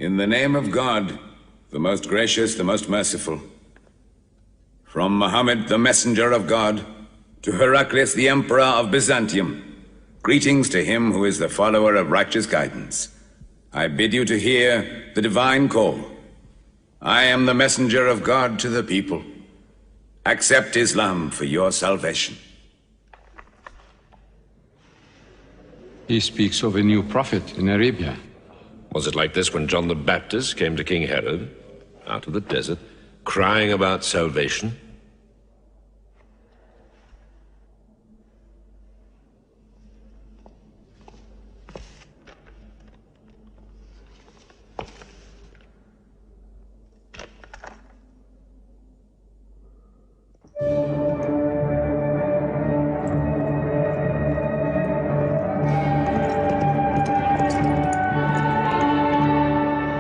In the name of God, the most gracious, the most merciful. From Muhammad, the messenger of God, to Heraclius, the emperor of Byzantium, greetings to him who is the follower of righteous guidance. I bid you to hear the divine call. I am the messenger of God to the people. Accept Islam for your salvation. He speaks of a new prophet in Arabia. Was it like this when John the Baptist came to King Herod, out of the desert, crying about salvation?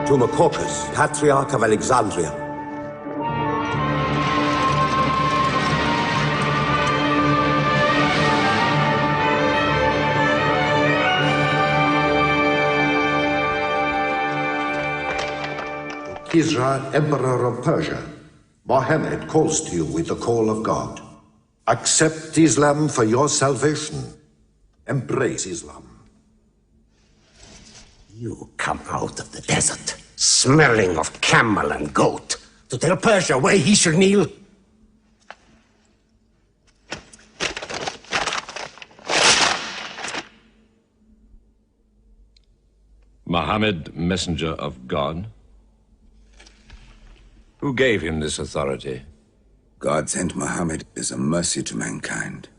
To Macaucus, Patriarch of Alexandria. To Kisah, Emperor of Persia, Mohammed calls to you with the call of God. Accept Islam for your salvation. Embrace Islam. You come out of the desert, smelling of camel and goat, to tell Persia where he should kneel? Muhammad, messenger of God? Who gave him this authority? God sent Muhammad as a mercy to mankind.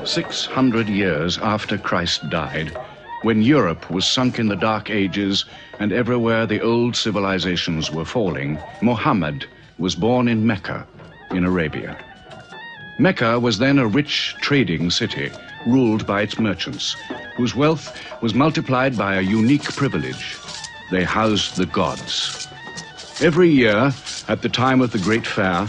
"600 years after Christ died, when Europe was sunk in the Dark Ages and everywhere the old civilizations were falling, Muhammad was born in Mecca, in Arabia. Mecca was then a rich trading city ruled by its merchants, whose wealth was multiplied by a unique privilege. They housed the gods. Every year, at the time of the Great Fair,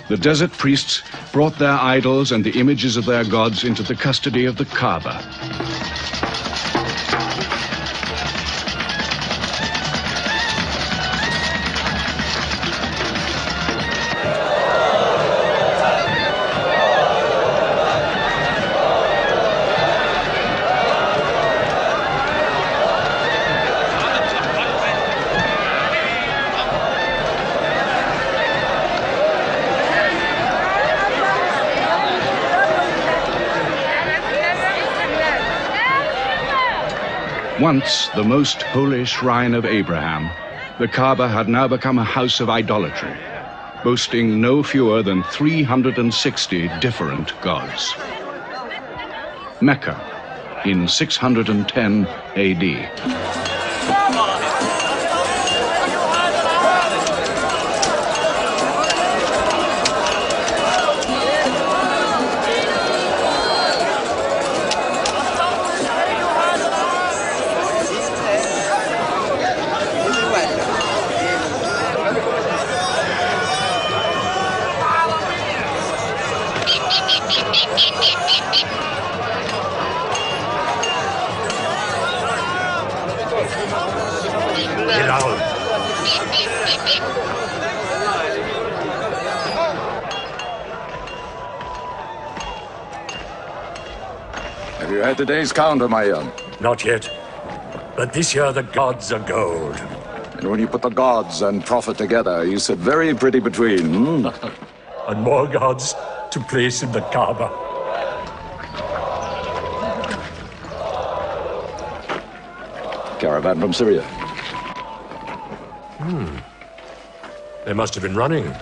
the desert priests brought their idols and the images of their gods into the custody of the Kaaba. Once the most holy shrine of Abraham, the Kaaba had now become a house of idolatry, boasting no fewer than 360 different gods. Mecca, in 610 AD. Have you had today's counter, my young? Not yet. But this year the gods are gold. And when you put the gods and profit together, you sit very pretty between, And more gods to place in the Kaaba. Caravan from Syria. They must have been running.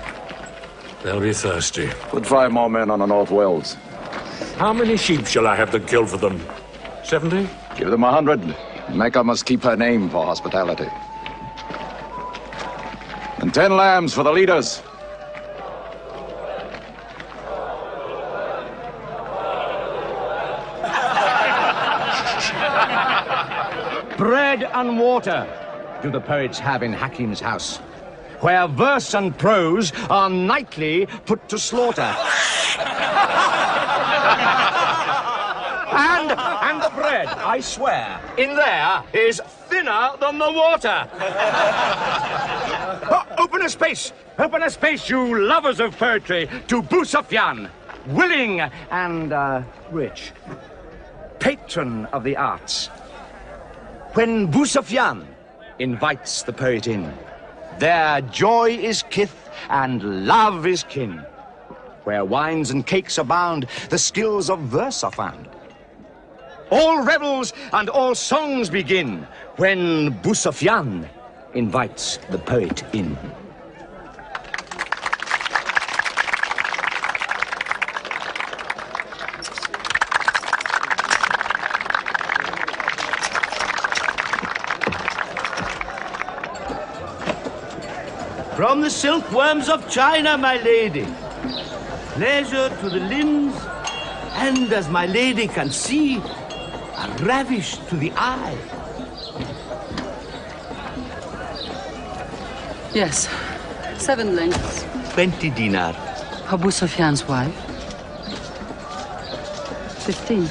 They'll be thirsty. Put 5 more men on the North Wells. How many sheep shall I have to kill for them? 70? Give them 100. Mecca must keep her name for hospitality. And 10 lambs for the leaders. Bread and water do the poets have in Hakim's house, where verse and prose are nightly put to slaughter. And the bread, I swear, in there is thinner than the water. Open a space, you lovers of poetry, to Abu Sufyan, willing and rich, patron of the arts. When Abu Sufyan invites the poet in, there joy is kith and love is kin. Where wines and cakes abound, the skills of verse are found. All revels and all songs begin when Abu Sufyan invites the poet in. From the silkworms of China, my lady. Pleasure to the limbs, and as my lady can see, a ravish to the eye. Yes, 7 lengths. 20 dinar. Abu Sufyan's wife. 15.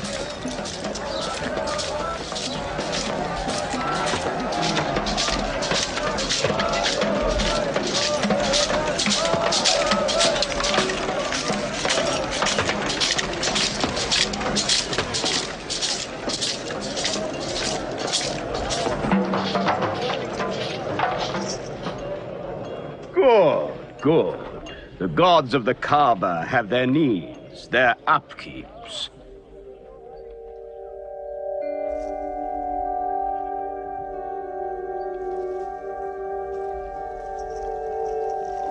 Good. The gods of the Kaaba have their needs, their upkeeps.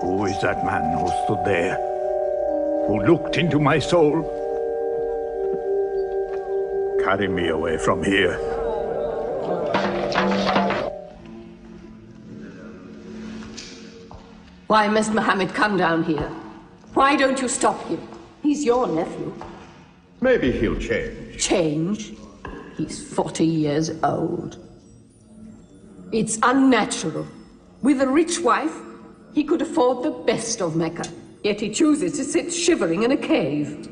Who is that man who stood there? Who looked into my soul? Carry me away from here. Why must Muhammad come down here? Why don't you stop him? He's your nephew. Maybe he'll change. Change? He's 40 years old. It's unnatural. With a rich wife, he could afford the best of Mecca. Yet he chooses to sit shivering in a cave.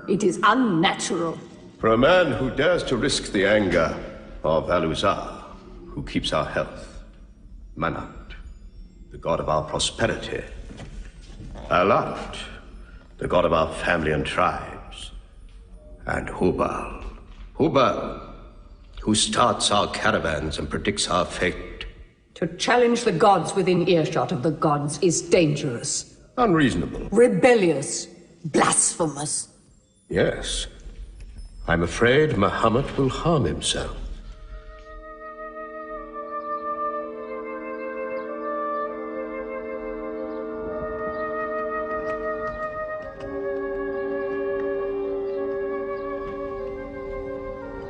It is unnatural. For a man who dares to risk the anger of Al-Uzza, who keeps our health, Manat, the god of our prosperity, Alat, the god of our family and tribes, and Hubal, who starts our caravans and predicts our fate. To challenge the gods within earshot of the gods is dangerous. Unreasonable. Rebellious. Blasphemous. Yes. I'm afraid Muhammad will harm himself.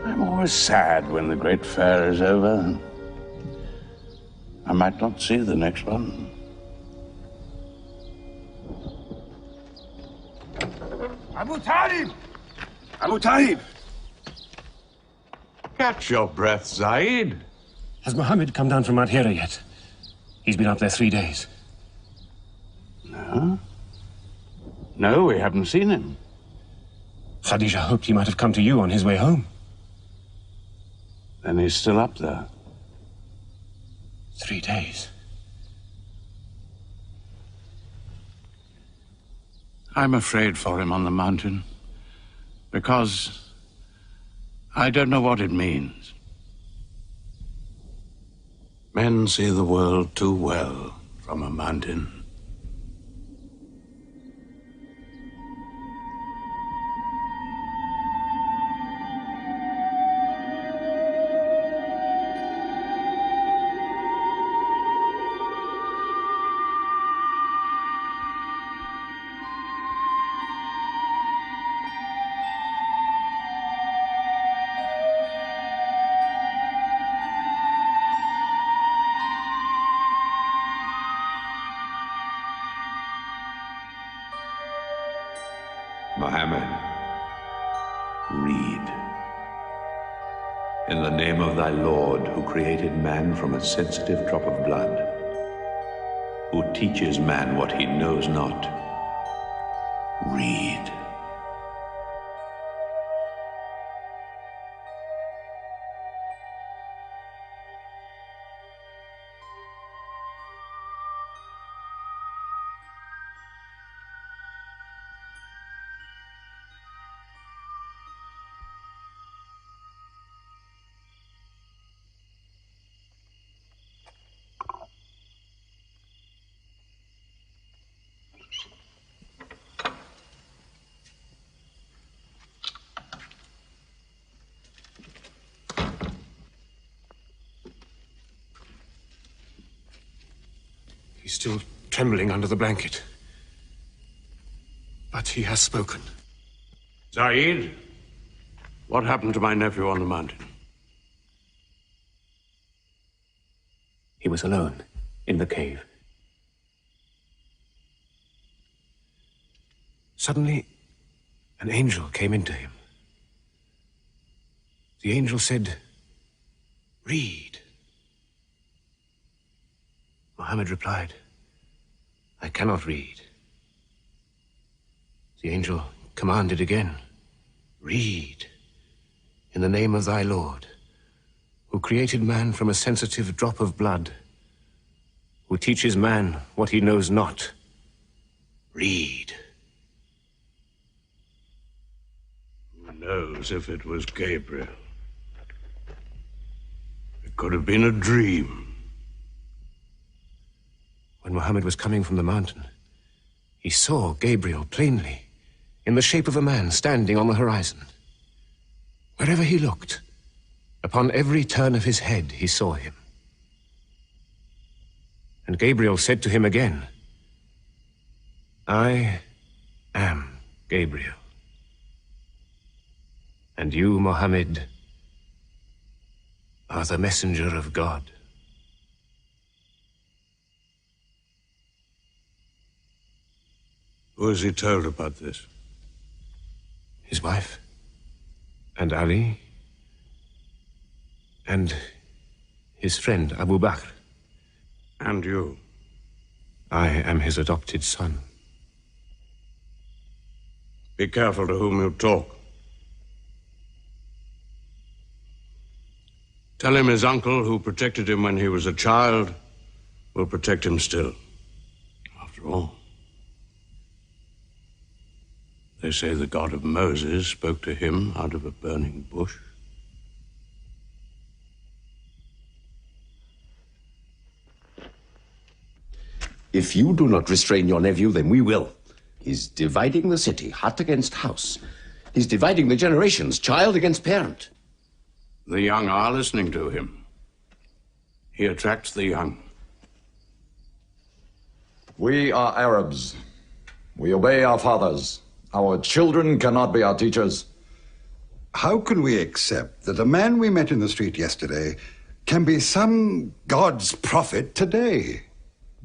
I'm always sad when the great fair is over. I might not see the next one. Abu Talib! Abu Talib! Catch your breath, Zaid. Has Muhammad come down from Mount Hira yet? He's been up there 3 days. No? No, we haven't seen him. Khadija hoped he might have come to you on his way home. Then he's still up there. 3 days. I'm afraid for him on the mountain, because I don't know what it means. Men see the world too well from a mountain. Mohammed, read. In the name of thy Lord, who created man from a sensitive drop of blood, who teaches man what he knows not, read. He's still trembling under the blanket. But he has spoken. Zaid, what happened to my nephew on the mountain? He was alone in the cave. Suddenly, an angel came into him. The angel said, "Read." Mohammed replied, "I cannot read." The angel commanded again, "Read, in the name of thy Lord, who created man from a sensitive drop of blood, who teaches man what he knows not. Read." Who knows if it was Gabriel? It could have been a dream. When Mohammed was coming from the mountain, he saw Gabriel plainly, in the shape of a man standing on the horizon. Wherever he looked, upon every turn of his head, he saw him. And Gabriel said to him again, "I am Gabriel. And you, Mohammed, are the messenger of God." Who has he told about this? His wife, and Ali, and his friend Abu Bakr. And you? I am his adopted son. Be careful to whom you talk. Tell him his uncle, who protected him when he was a child, will protect him still. After all, they say the God of Moses spoke to him out of a burning bush. If you do not restrain your nephew, then we will. He's dividing the city, hut against house. He's dividing the generations, child against parent. The young are listening to him. He attracts the young. We are Arabs. We obey our fathers. Our children cannot be our teachers. How can we accept that a man we met in the street yesterday can be some God's prophet today?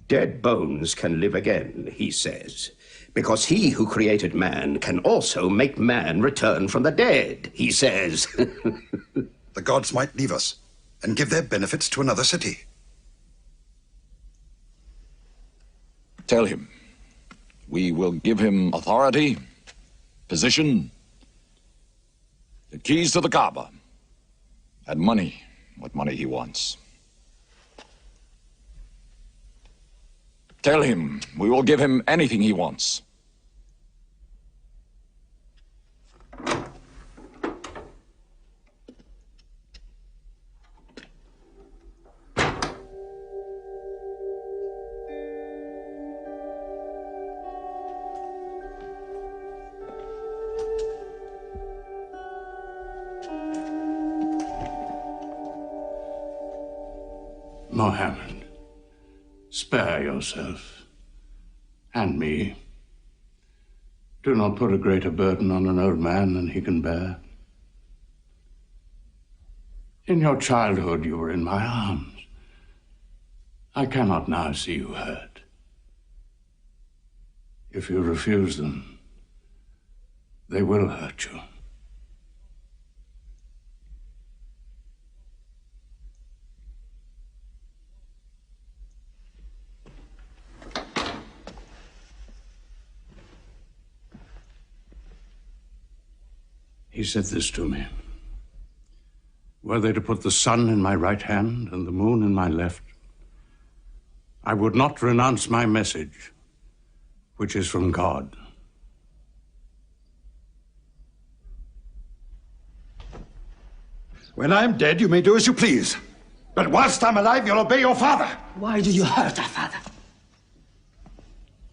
Dead bones can live again, he says, because he who created man can also make man return from the dead, he says. The gods might leave us and give their benefits to another city. Tell him we will give him authority, position, the keys to the Kaaba, and money, what money he wants. Tell him we will give him anything he wants. Mohammed, spare yourself and me. Do not put a greater burden on an old man than he can bear. In your childhood, you were in my arms. I cannot now see you hurt. If you refuse them, they will hurt you. He said this to me. Were they to put the sun in my right hand and the moon in my left, I would not renounce my message, which is from God. When I'm dead, you may do as you please. But whilst I'm alive, you'll obey your father. Why do you hurt our father?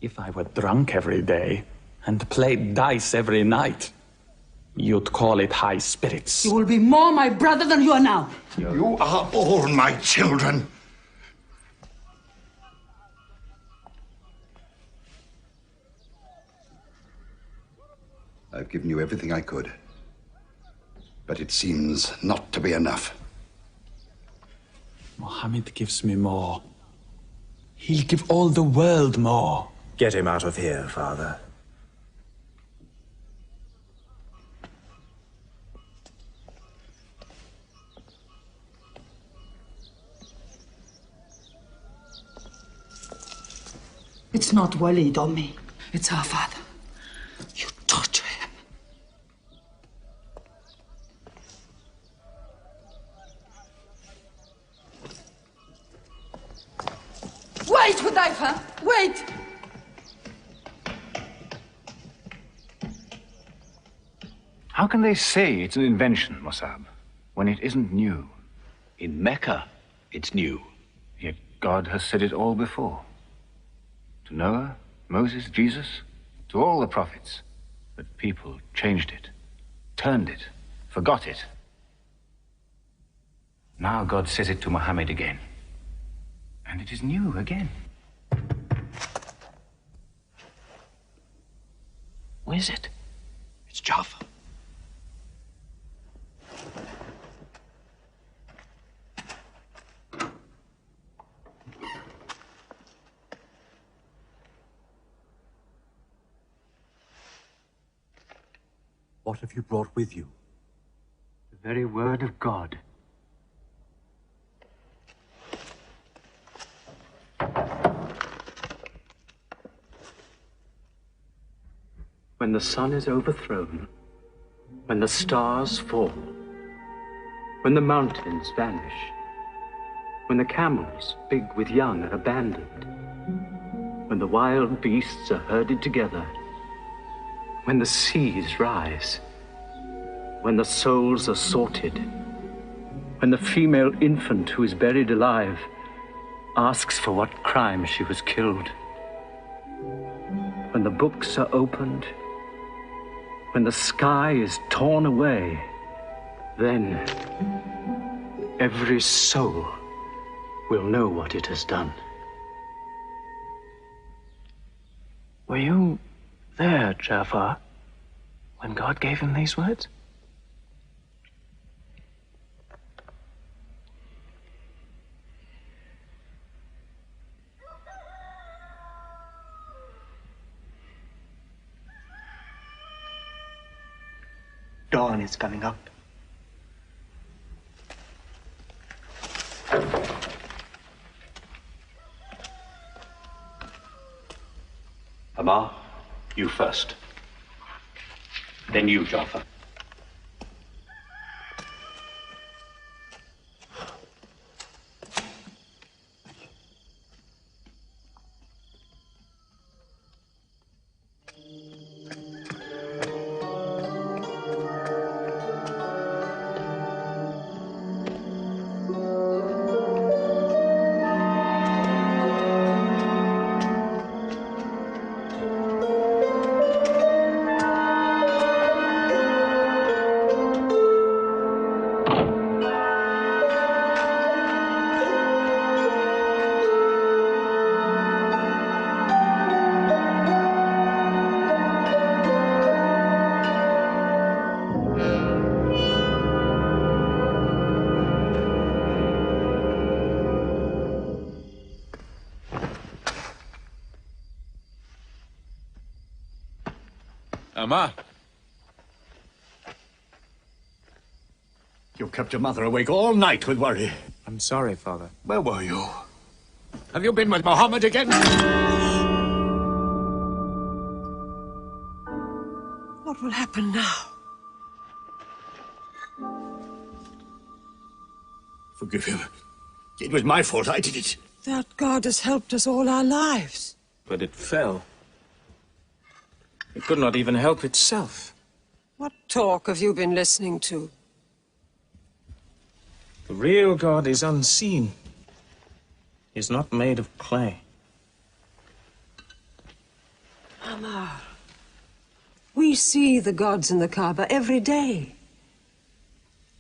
If I were drunk every day and played dice every night, you'd call it high spirits. You will be more my brother than you are now. You are all my children. I've given you everything I could. But it seems not to be enough. Mohammed gives me more. He'll give all the world more. Get him out of here, Father. It's not Walid or me. It's our father. You torture him. Wait, Hudayfa! Wait! How can they say it's an invention, Musab, when it isn't new? In Mecca, it's new. Yet God has said it all before. To Noah, Moses, Jesus, to all the prophets. But people changed it, turned it, forgot it. Now God says it to Muhammad again. And it is new again. Who is it? It's Jaffa. What have you brought with you? The very word of God. When the sun is overthrown, when the stars fall, when the mountains vanish, when the camels, big with young, are abandoned, when the wild beasts are herded together, when the seas rise, when the souls are sorted, when the female infant who is buried alive asks for what crime she was killed, when the books are opened, when the sky is torn away, then every soul will know what it has done. Were you there, Jafar, when God gave him these words? Dawn is coming up. Amar, you first. Then you, Jaffa. Amma. You kept your mother awake all night with worry. I'm sorry, Father. Where were you? Have you been with Mohammed again? What will happen now? Forgive him. It was my fault. I did it. That God has helped us all our lives. But it fell. It could not even help itself. What talk have you been listening to? The real God is unseen. He is not made of clay. Amar, we see the gods in the Kaaba every day.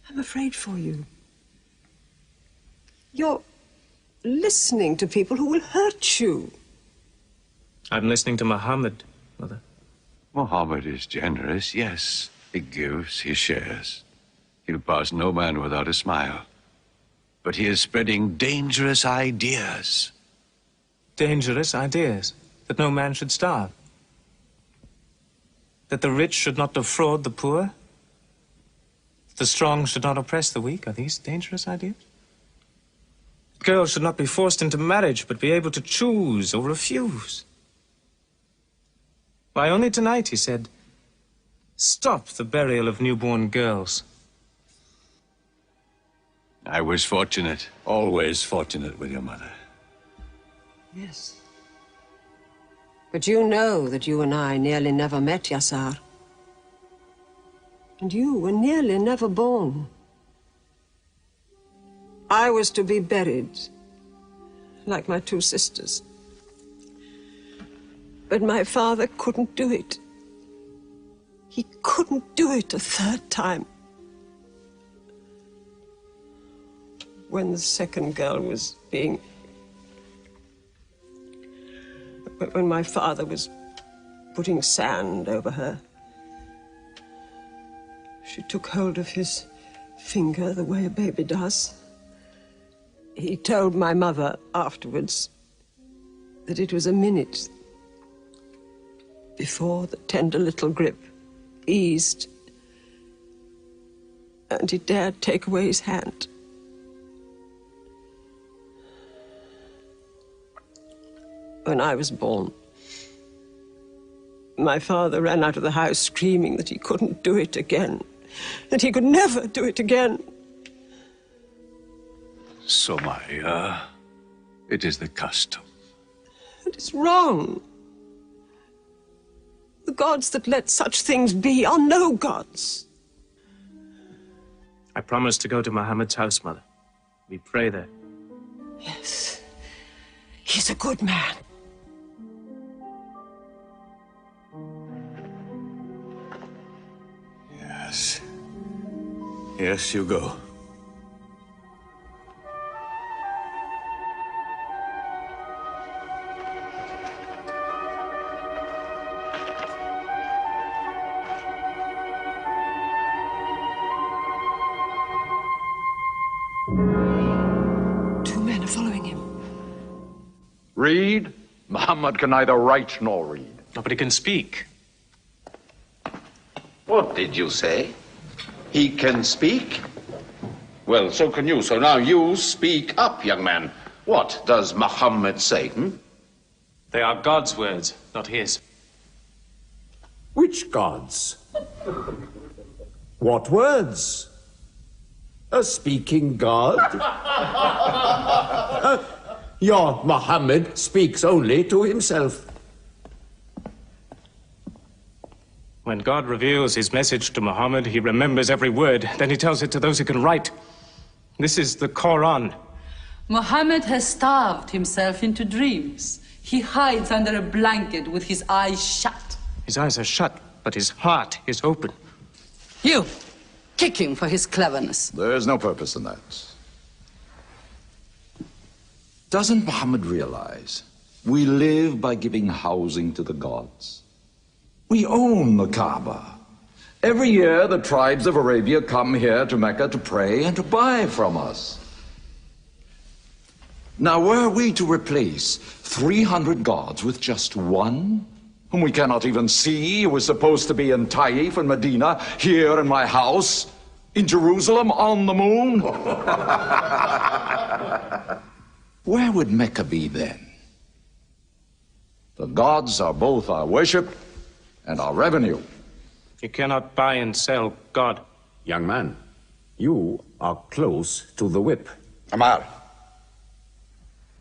I'm afraid for you. You're listening to people who will hurt you. I'm listening to Muhammad, Mother. Muhammad is generous, yes. He gives, he shares. He'll pass no man without a smile. But he is spreading dangerous ideas. Dangerous ideas? That no man should starve? That the rich should not defraud the poor? That the strong should not oppress the weak? Are these dangerous ideas? Girls should not be forced into marriage, but be able to choose or refuse. Why, only tonight he said, stop the burial of newborn girls. I was fortunate, always fortunate with your mother. Yes. But you know that you and I nearly never met, Yassar. And you were nearly never born. I was to be buried, like my two sisters. But my father couldn't do it. He couldn't do it a third time. When the second girl was being... When my father was putting sand over her, she took hold of his finger the way a baby does. He told my mother afterwards that it was a minute before the tender little grip eased and he dared take away his hand. When I was born, my father ran out of the house screaming that he couldn't do it again, that he could never do it again. So, Maria, it is the custom. And it's wrong. The gods that let such things be are no gods. I promised to go to Muhammad's house, Mother. We pray there. Yes. He's a good man. Yes. Yes, you go. Two men are following him. Read? Muhammad can neither write nor read. Nobody can speak. What did you say? He can speak? Well, so can you. So now you speak up, young man. What does Muhammad say? They are God's words, not his. Which gods? What words? A speaking God? Your Muhammad speaks only to himself. When God reveals his message to Muhammad, he remembers every word. Then he tells it to those who can write. This is the Quran. Muhammad has starved himself into dreams. He hides under a blanket with his eyes shut. His eyes are shut, but his heart is open. You, kick him for his cleverness. There is no purpose in that. Doesn't Muhammad realize we live by giving housing to the gods? We own the Kaaba. Every year, the tribes of Arabia come here to Mecca to pray and to buy from us. Now, were we to replace 300 gods with just one, whom we cannot even see, who is supposed to be in Taif and Medina, here in my house, in Jerusalem, on the moon? Where would Mecca be then? The gods are both our worship and our revenue. You cannot buy and sell God. Young man, you are close to the whip. Amar,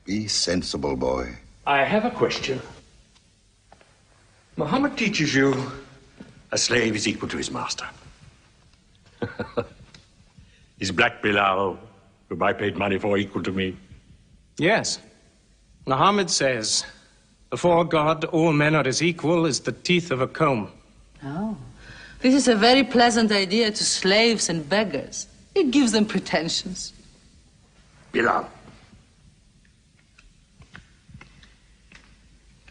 be sensible, boy. I have a question. Muhammad teaches you a slave is equal to his master. Is Black Bilal, whom I paid money for, equal to me? Yes. Muhammad says, before God, all men are as equal as the teeth of a comb. Oh, this is a very pleasant idea to slaves and beggars. It gives them pretensions. Bilal,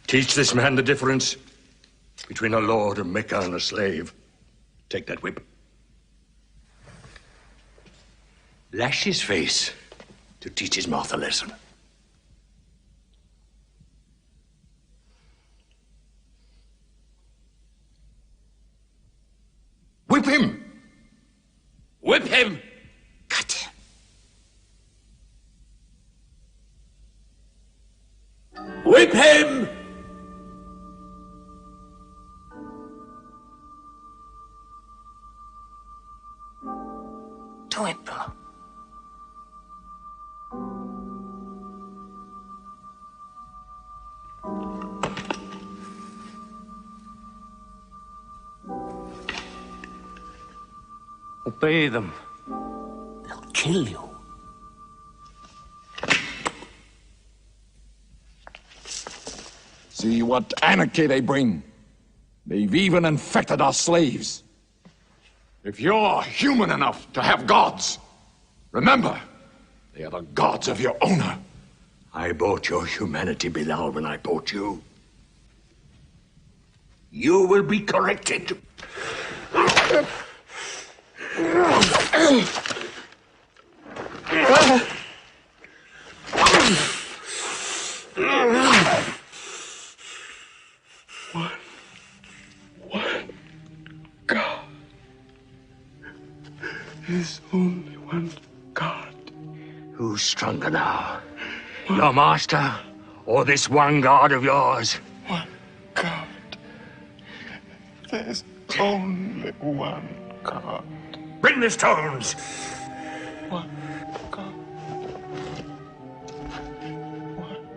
teach this man the difference between a lord of Mecca and a slave. Take that whip. Lash his face to teach his mouth a lesson. Whip him! Whip him! Cut him! Whip him! Do it, bro. Obey them. They'll kill you. See what anarchy they bring. They've even infected our slaves. If you're human enough to have gods, remember, they are the gods of your owner. I bought your humanity, Bilal, when I bought you. You will be corrected. There's only one God. Who's stronger now? Your master or this one God of yours? One God. There's only one God. Bring the stones! One God. One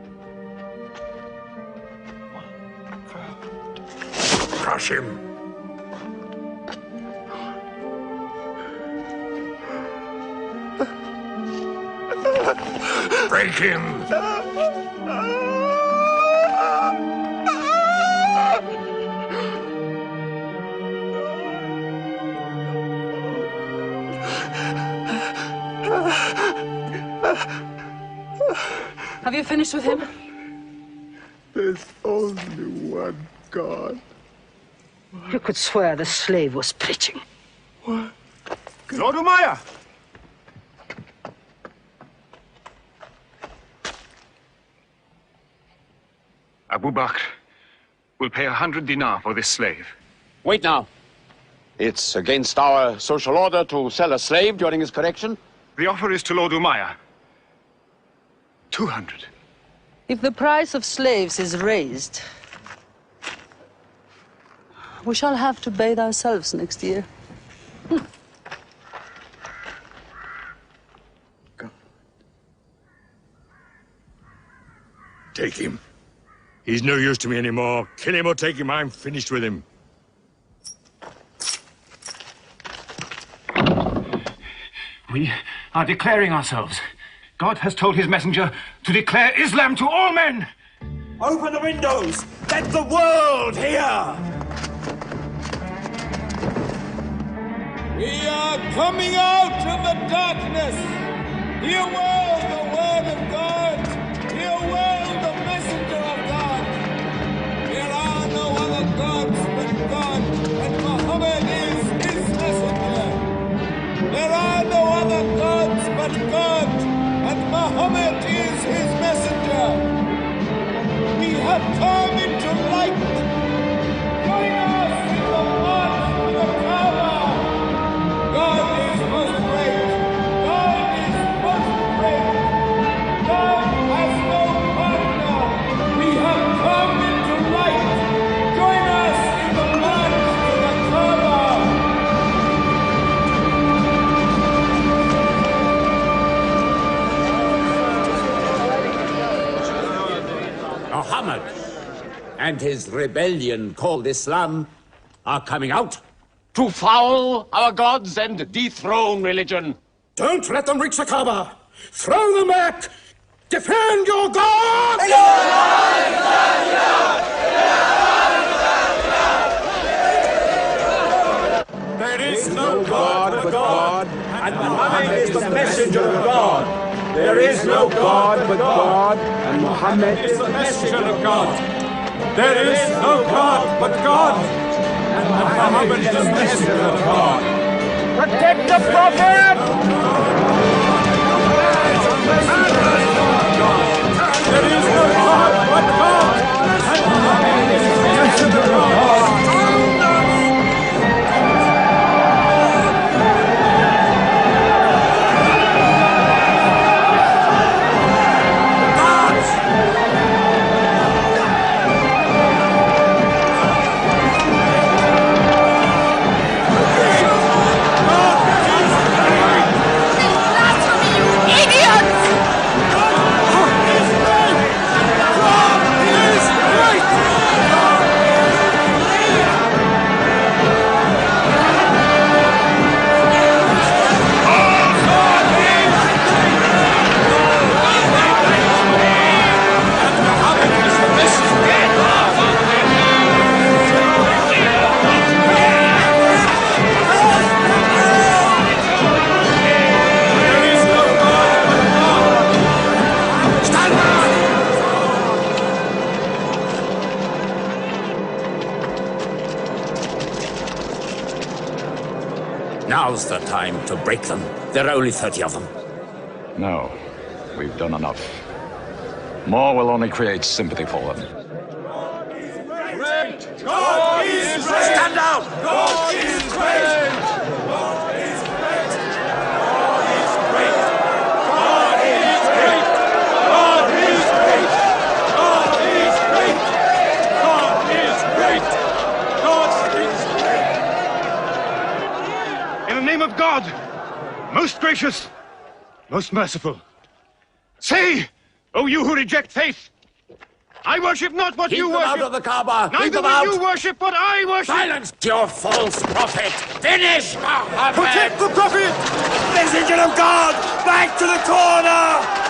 God. Crush him. Break him! Have you finished with him? There's only one God. You could swear the slave was preaching. What? Lord Umayyah! Abu Bakr will pay 100 dinar for this slave. Wait now. It's against our social order to sell a slave during his correction. The offer is to Lord Umayyah. 200. If the price of slaves is raised, we shall have to bathe ourselves next year. Take him. He's no use to me anymore. Kill him or take him. I'm finished with him. We are declaring ourselves. God has told his messenger to declare Islam to all men. Open the windows! Let the world hear! We are coming out of the darkness. Hear well the word of God. Hear well the messenger of God. There are no other gods but God, and Muhammad is his messenger. There are no other gods but God, and Muhammad is his messenger. We have come into light. and his rebellion called Islam are coming out. To foul our gods and dethrone religion. Don't let them reach the Kaaba. Throw them back. Defend your God! There is no God but God, and Muhammad is the messenger of God. There is no God but God, and Muhammad is the messenger of God. There is no God but God, and Muhammad is the messenger of God. Protect the Prophet! There is no God but God, and Muhammad is the messenger of God. Now's the time to break them. There are only 30 of them. No, we've done enough. More will only create sympathy for them. God is great! Stand down! God is great! God is great! God is great! God is great! God is great! God is great! God is great! God is great! In the name of God, most gracious, most merciful, say, O you who reject faith, I worship not what you Keep them worship. out of the Kaaba! Keep Neither them will out! you worship what I worship. Silence your false prophet! Finish Muhammad! Protect the prophet! Messenger of God, back to the corner!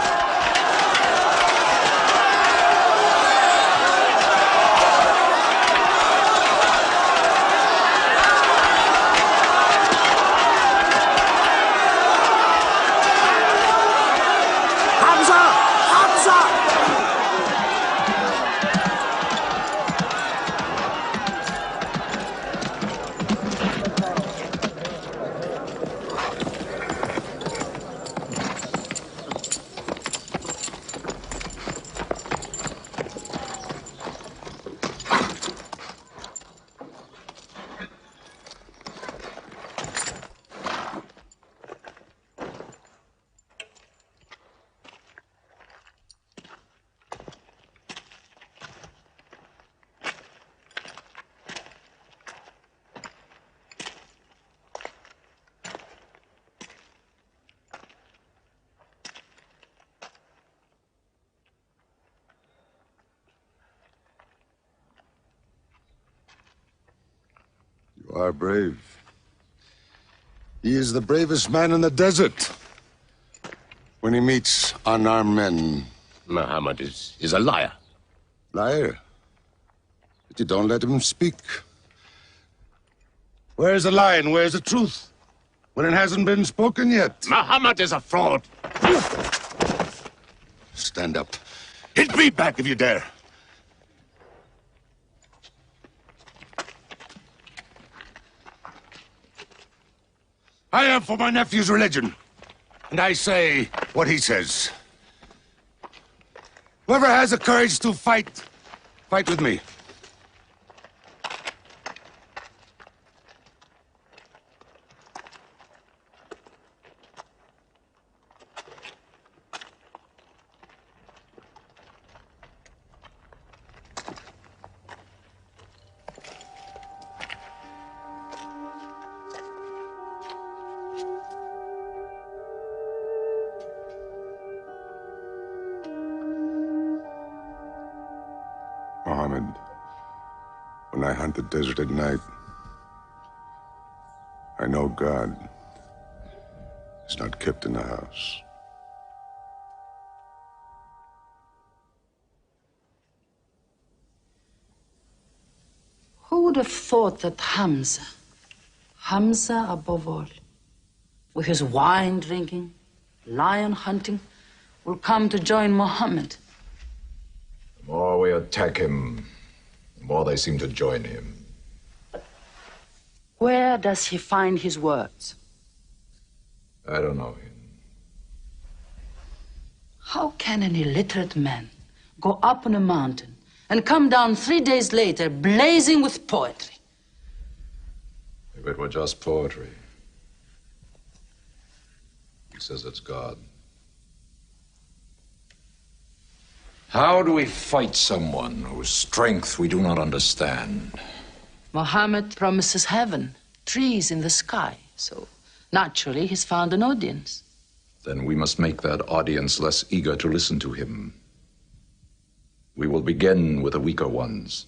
You are brave. He is the bravest man in the desert. When he meets unarmed men. Muhammad is a liar. Liar? But you don't let him speak. Where's the lie and where's the truth? When it hasn't been spoken yet. Muhammad is a fraud. Stand up. Hit me back if you dare. I am for my nephew's religion. And I say what he says. Whoever has the courage to fight, fight with me. Mohammed. I hunt the desert at night, I know God is not kept in the house. Who would have thought that Hamza above all, with his wine drinking, lion hunting, will come to join Muhammad? The more we attack him, the more they seem to join him. Where does he find his words? I don't know him. How can an illiterate man go up on a mountain and come down 3 days later blazing with poetry? If it were just poetry. He says it's God. How do we fight someone whose strength we do not understand? Muhammad promises heaven, trees in the sky, so naturally he's found an audience. Then we must make that audience less eager to listen to him. We will begin with the weaker ones.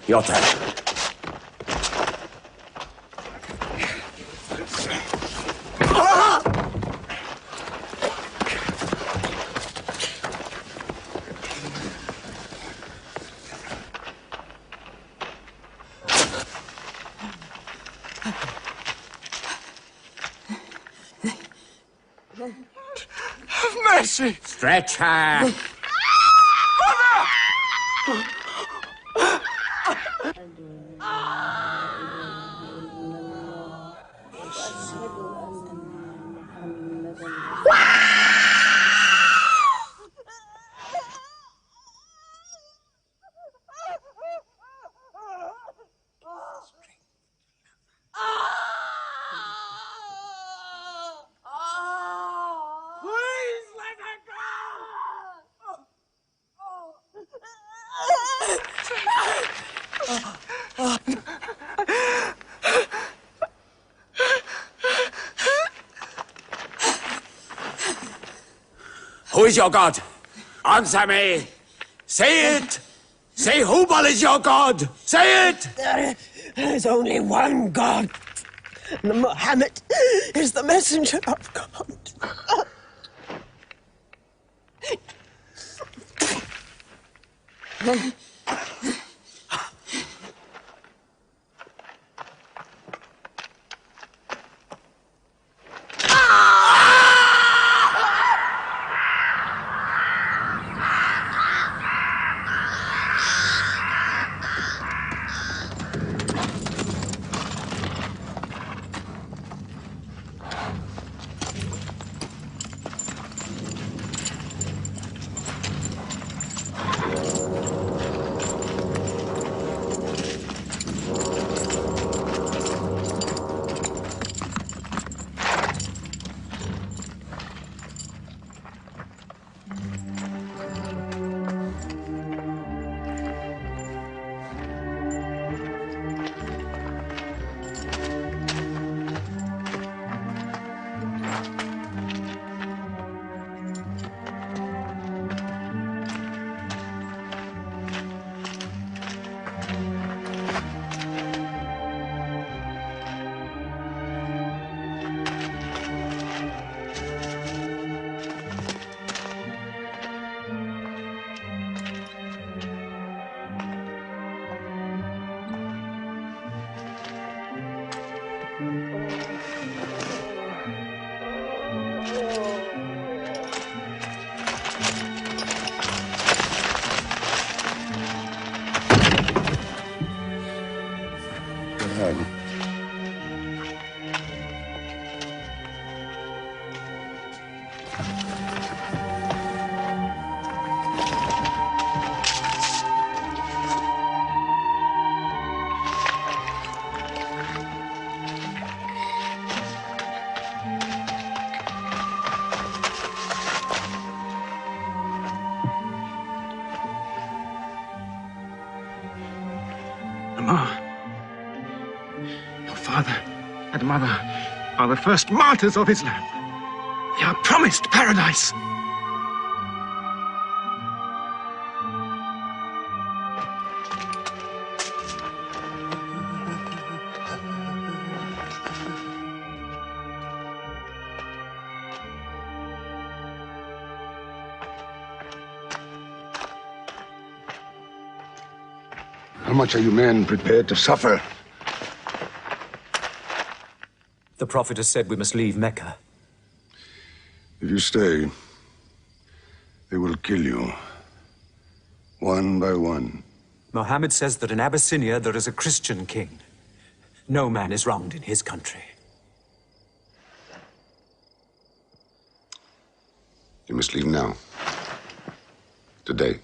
Your turn. Have mercy! Stretch her! Please let her Who is your God? Answer me! Say it! Say Hubal is your God! Say it! There is only one God. Muhammad is the messenger of God. Your father and mother are the first martyrs of Islam. They are promised paradise. How much are you men prepared to suffer? The Prophet has said we must leave Mecca. If you stay, they will kill you. One by one. Mohammed says that in Abyssinia there is a Christian king. No man is wronged in his country. You must leave now. Today.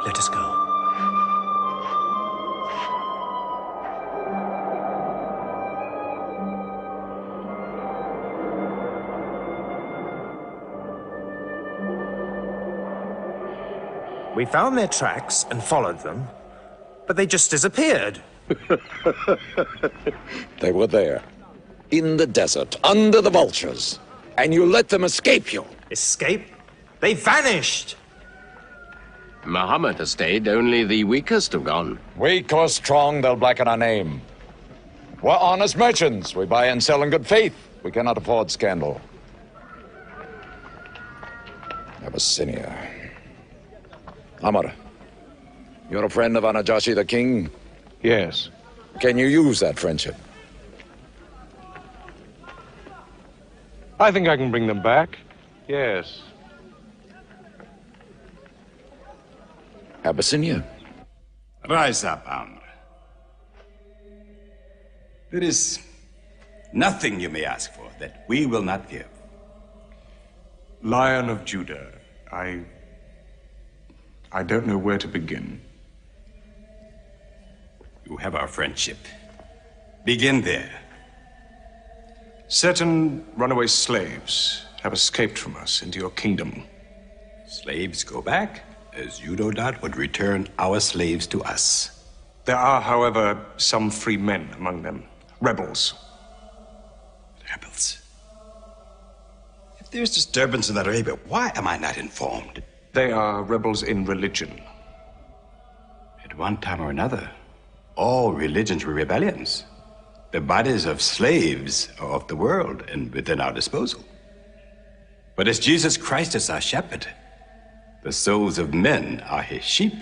Let us go. We found their tracks and followed them, but they just disappeared. They were there, in the desert, under the vultures, and you let them escape you. Escape? They vanished! Muhammad has stayed, only the weakest have gone. Weak or strong, they'll blacken our name. We're honest merchants. We buy and sell in good faith. We cannot afford scandal. Abyssinia. Amr, you're a friend of Anajashi the king? Yes. Can you use that friendship? I think I can bring them back. Yes. Abyssinia. Rise up, Amr. There is nothing you may ask for that we will not give. Lion of Judah, I don't know where to begin. You have our friendship. Begin there. Certain runaway slaves have escaped from us into your kingdom. Slaves go back, as Udodad would return our slaves to us. There are, however, some free men among them. Rebels. Rebels? If there's disturbance in Arabia, why am I not informed? They are rebels in religion. At one time or another, all religions were rebellions. The bodies of slaves are of the world and within our disposal. But as Jesus Christ is our shepherd, the souls of men are his sheep.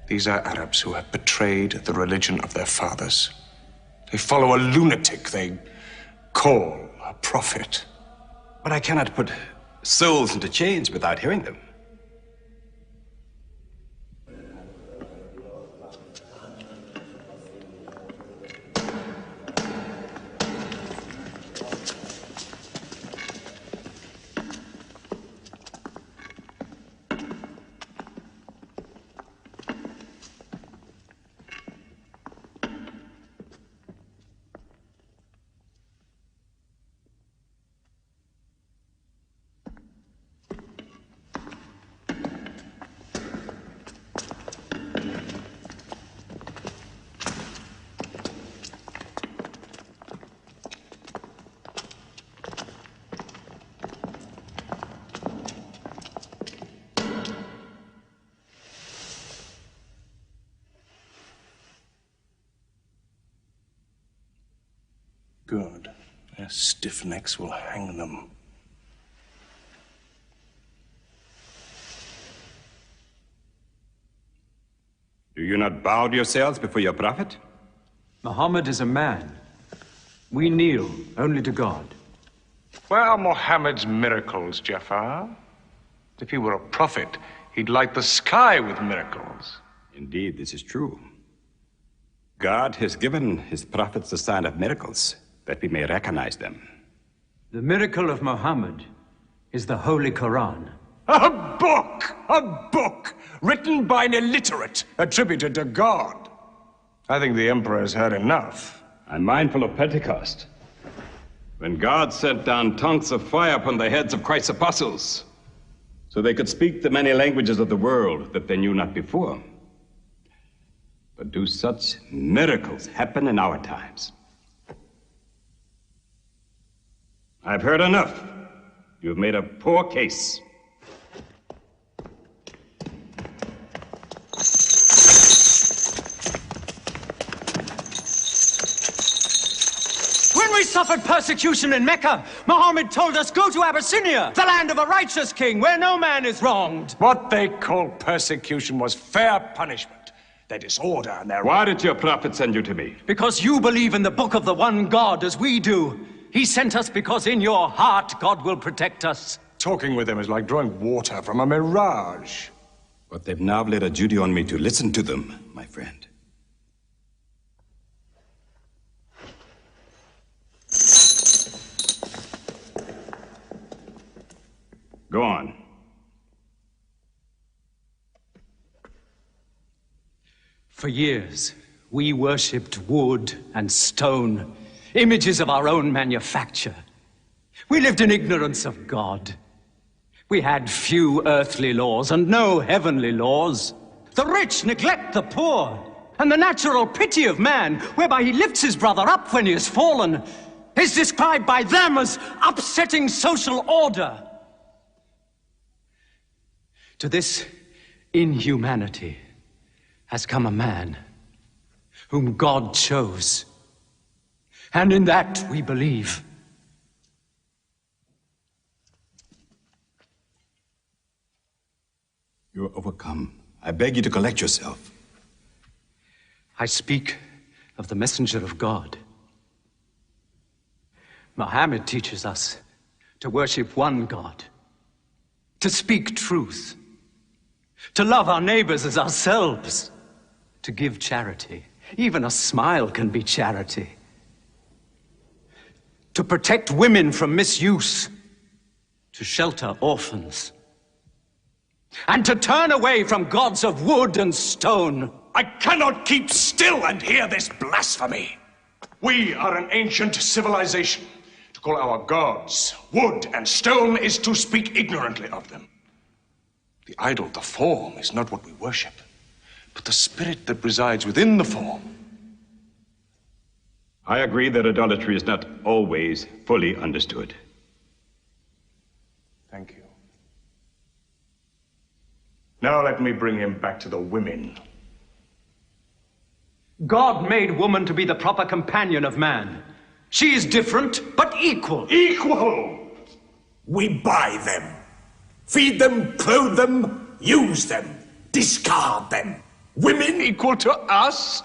These are Arabs who have betrayed the religion of their fathers. They follow a lunatic they call a prophet. But I cannot put souls into chains without hearing them. Good. Their stiff necks will hang them. Do you not bow yourselves before your prophet? Muhammad is a man. We kneel only to God. Where are Muhammad's miracles, Jafar? If he were a prophet, he'd light the sky with miracles. Indeed, this is true. God has given his prophets the sign of miracles, that we may recognize them. The miracle of Muhammad is the Holy Quran. A book! A book! Written by an illiterate, attributed to God. I think the Emperor has heard enough. I'm mindful of Pentecost, when God sent down tongues of fire upon the heads of Christ's apostles, so they could speak the many languages of the world that they knew not before. But do such miracles happen in our times? I've heard enough. You've made a poor case. When we suffered persecution in Mecca, Muhammad told us, go to Abyssinia, the land of a righteous king, where no man is wronged. What they called persecution was fair punishment. Their disorder and their... Why did your prophet send you to me? Because you believe in the book of the one God as we do. He sent us because in your heart God will protect us. Talking with them is like drawing water from a mirage. But they've now laid a duty on me to listen to them, my friend. Go on. For years, we worshipped wood and stone, images of our own manufacture. We lived in ignorance of God. We had few earthly laws and no heavenly laws. The rich neglect the poor, and the natural pity of man, whereby he lifts his brother up when he has fallen, is described by them as upsetting social order. To this inhumanity has come a man whom God chose. And in that we believe. You are overcome. I beg you to collect yourself. I speak of the messenger of God. Muhammad teaches us to worship one God, to speak truth, to love our neighbors as ourselves, to give charity. Even a smile can be charity. To protect women from misuse, to shelter orphans, and to turn away from gods of wood and stone. I cannot keep still and hear this blasphemy. We are an ancient civilization. To call our gods wood and stone is to speak ignorantly of them. The idol, the form, is not what we worship, but the spirit that resides within the form. I agree that idolatry is not always fully understood. Thank you. Now let me bring him back to the women. God made woman to be the proper companion of man. She is different, but equal. Equal! We buy them. Feed them, clothe them, use them, discard them. Women equal to us?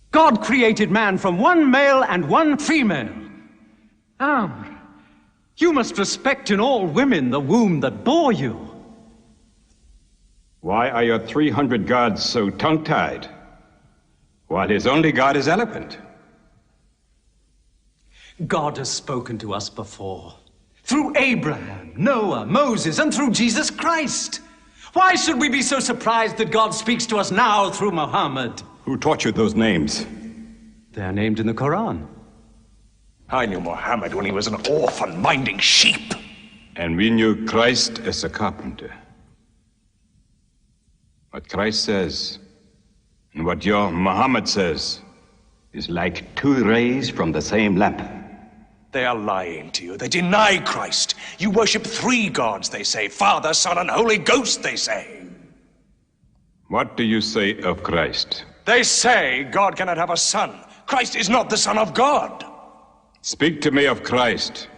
God created man from one male and one female. You must respect in all women the womb that bore you. Why are your 300 gods so tongue-tied, while his only god is eloquent? God has spoken to us before, through Abraham, Noah, Moses, and through Jesus Christ. Why should we be so surprised that God speaks to us now through Muhammad? Who taught you those names? They are named in the Quran. I knew Muhammad when he was an orphan minding sheep. And we knew Christ as a carpenter. What Christ says and what your Muhammad says is like two rays from the same lamp. They are lying to you. They deny Christ. You worship 3 gods, they say. Father, Son, and Holy Ghost, they say. What do you say of Christ? They say God cannot have a son. Christ is not the Son of God. Speak to me of Christ.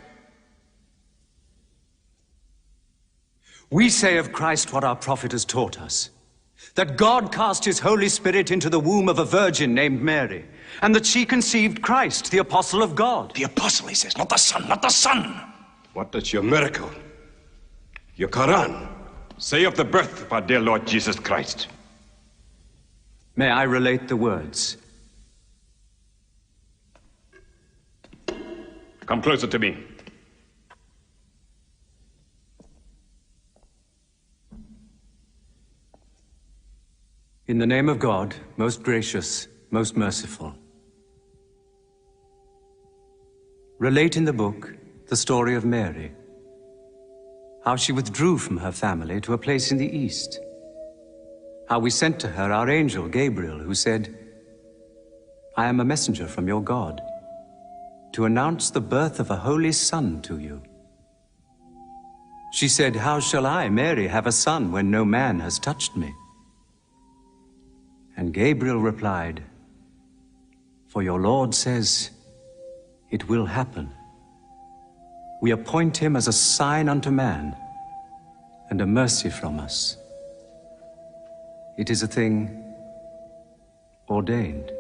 We say of Christ what our prophet has taught us. That God cast his Holy Spirit into the womb of a virgin named Mary, and that she conceived Christ, the apostle of God. The apostle, he says, not the son, not the son. What does your miracle, your Quran, say of the birth of our dear Lord Jesus Christ? May I relate the words? Come closer to me. In the name of God, most gracious, most merciful. Relate in the book the story of Mary, how she withdrew from her family to a place in the east, how we sent to her our angel Gabriel, who said, I am a messenger from your God, to announce the birth of a holy son to you. She said, how shall I, Mary, have a son when no man has touched me? And Gabriel replied, for your Lord says, it will happen. We appoint him as a sign unto man, and a mercy from us. It is a thing ordained.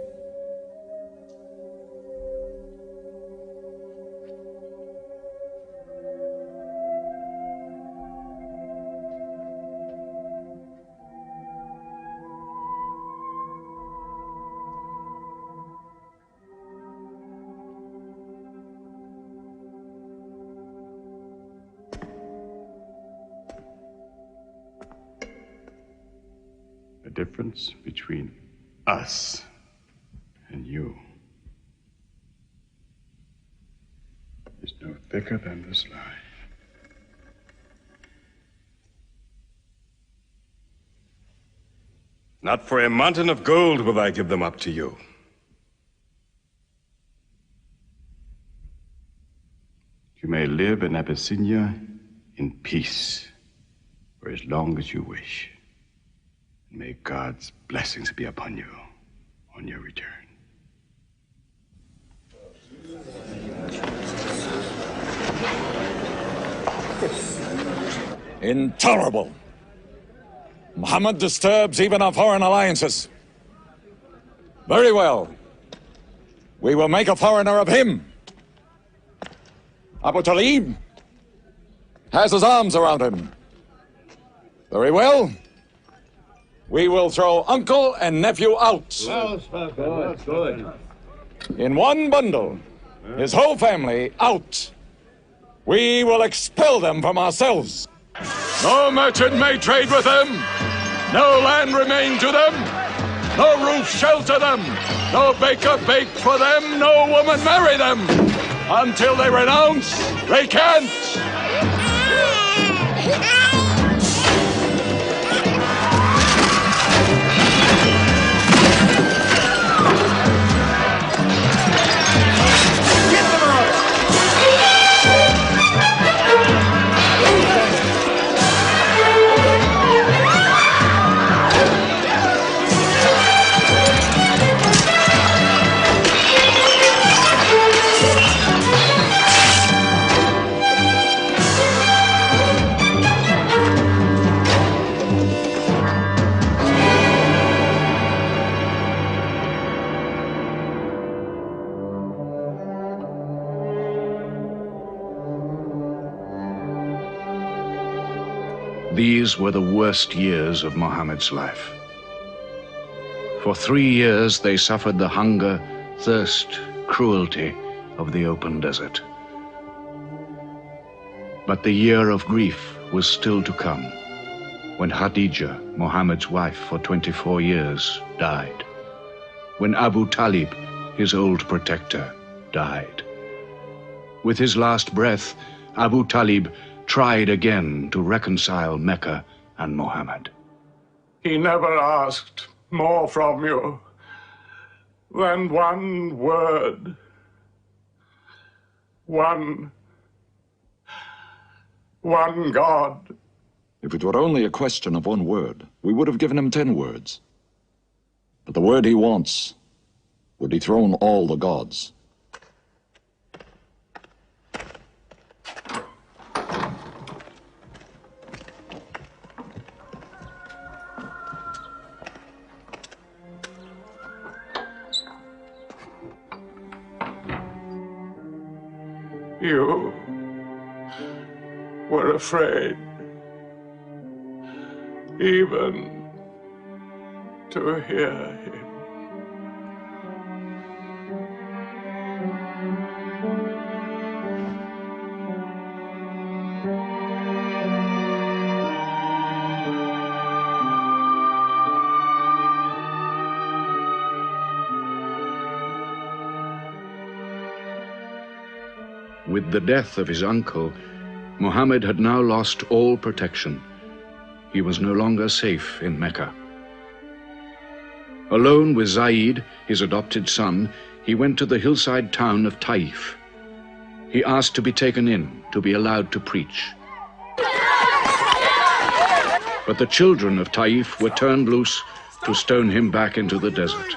The difference between us and you is no thicker than this lie. Not for a mountain of gold will I give them up to you. You may live in Abyssinia in peace for as long as you wish. May God's blessings be upon you on your return. Intolerable. Muhammad disturbs even our foreign alliances. Very well. we will make a foreigner of him. Abu Talib has his arms around him. Very well. We will throw uncle and nephew out. Good. In one bundle, his whole family out. We will expel them from ourselves. No merchant may trade with them. No land remain to them. No roof shelter them. No baker bake for them. No woman marry them. Until they renounce, they can't. These were the worst years of Muhammad's life. For 3 years they suffered the hunger, thirst, cruelty of the open desert. But the year of grief was still to come, when Khadija, Muhammad's wife for 24 years, died. When Abu Talib, his old protector, died. With his last breath, Abu Talib tried again to reconcile Mecca and Muhammad. He never asked more from you than one word. One God. If it were only a question of one word, we would have given him 10 words. But the word he wants would dethrone all the gods. You were afraid even to hear him. With the death of his uncle, Muhammad had now lost all protection. He was no longer safe in Mecca. Alone with Zaid, his adopted son, he went to the hillside town of Taif. He asked to be taken in, to be allowed to preach. But the children of Taif were turned loose to stone him back into the desert.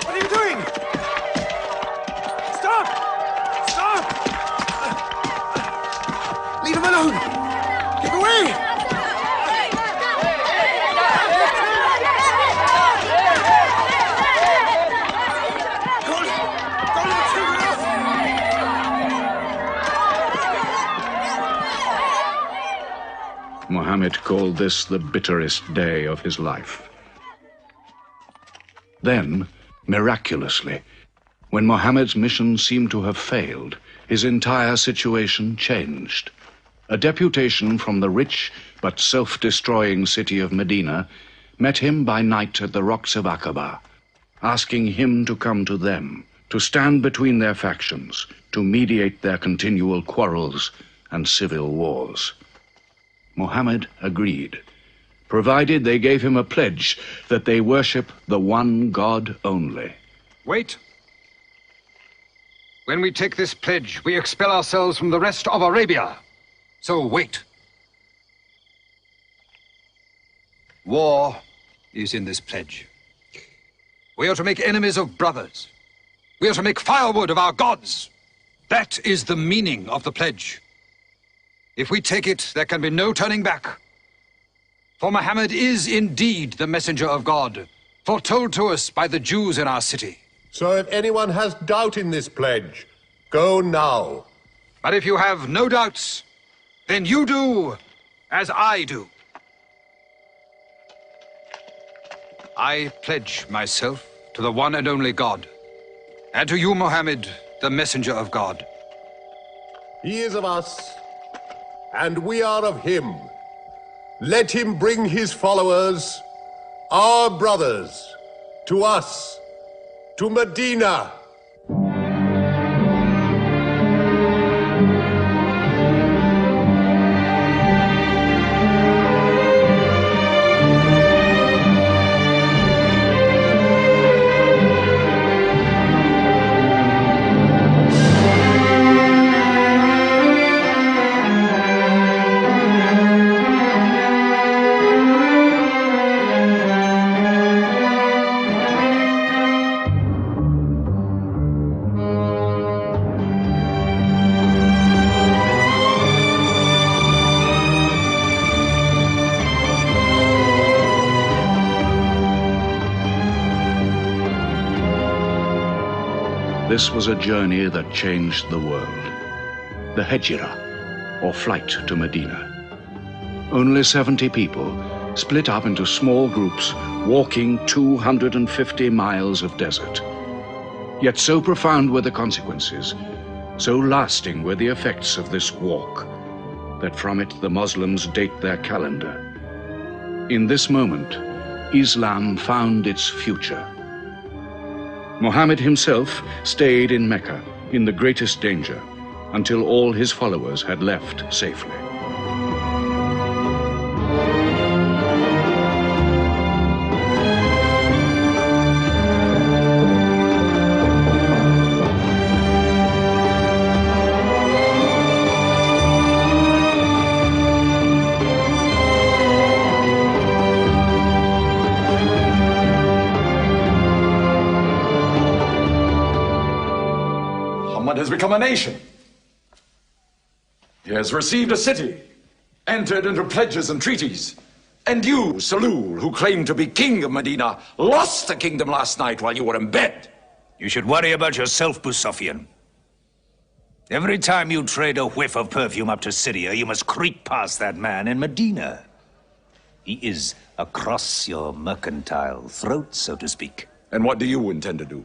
What are you doing? Stop! Stop! Leave him alone! Keep away! Muhammad called this the bitterest day of his life. Then, miraculously, when Muhammad's mission seemed to have failed, his entire situation changed. A deputation from the rich but self-destroying city of Medina met him by night at the rocks of Aqaba, asking him to come to them, to stand between their factions, to mediate their continual quarrels and civil wars. Muhammad agreed, provided they gave him a pledge that they worship the one God only. Wait. When we take this pledge, we expel ourselves from the rest of Arabia. So wait. War is in this pledge. We are to make enemies of brothers. We are to make firewood of our gods. That is the meaning of the pledge. If we take it, there can be no turning back. For Muhammad is indeed the messenger of God, foretold to us by the Jews in our city. So if anyone has doubt in this pledge, go now. But if you have no doubts, then you do as I do. I pledge myself to the one and only God, and to you, Mohammed, the messenger of God. He is of us, and we are of him. Let him bring his followers, our brothers, to us, to Medina. This was a journey that changed the world. The Hejira, or flight to Medina. Only 70 people, split up into small groups, walking 250 miles of desert. Yet so profound were the consequences, so lasting were the effects of this walk, that from it the Muslims date their calendar. In this moment, Islam found its future. Muhammad himself stayed in Mecca in the greatest danger until all his followers had left safely. Has become a nation. He has received a city, entered into pledges and treaties. And you, Salul, who claimed to be king of Medina, lost the kingdom last night while you were in bed. You should worry about yourself, Busafian. Every time you trade a whiff of perfume up to Syria, you must creep past that man in Medina. He is across your mercantile throat, so to speak. And what do you intend to do?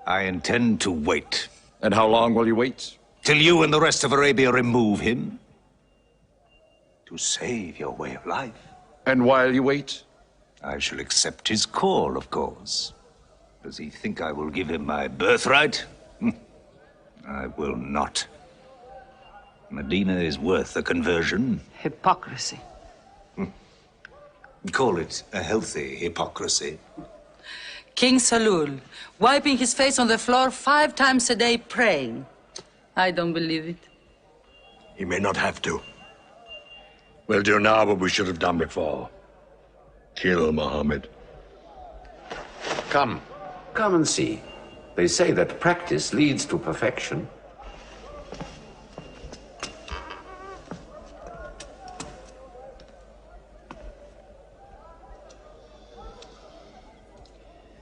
I intend to wait. And how long will you wait? Till you and the rest of Arabia remove him. To save your way of life. And while you wait? I shall accept his call, of course. Does he think I will give him my birthright? I will not. Medina is worth a conversion. Hypocrisy. Call it a healthy hypocrisy. King Salul, wiping his face on the floor 5 times a day, praying. I don't believe it. He may not have to. We'll do now what we should have done before. Kill Muhammad. Come and see. They say that practice leads to perfection.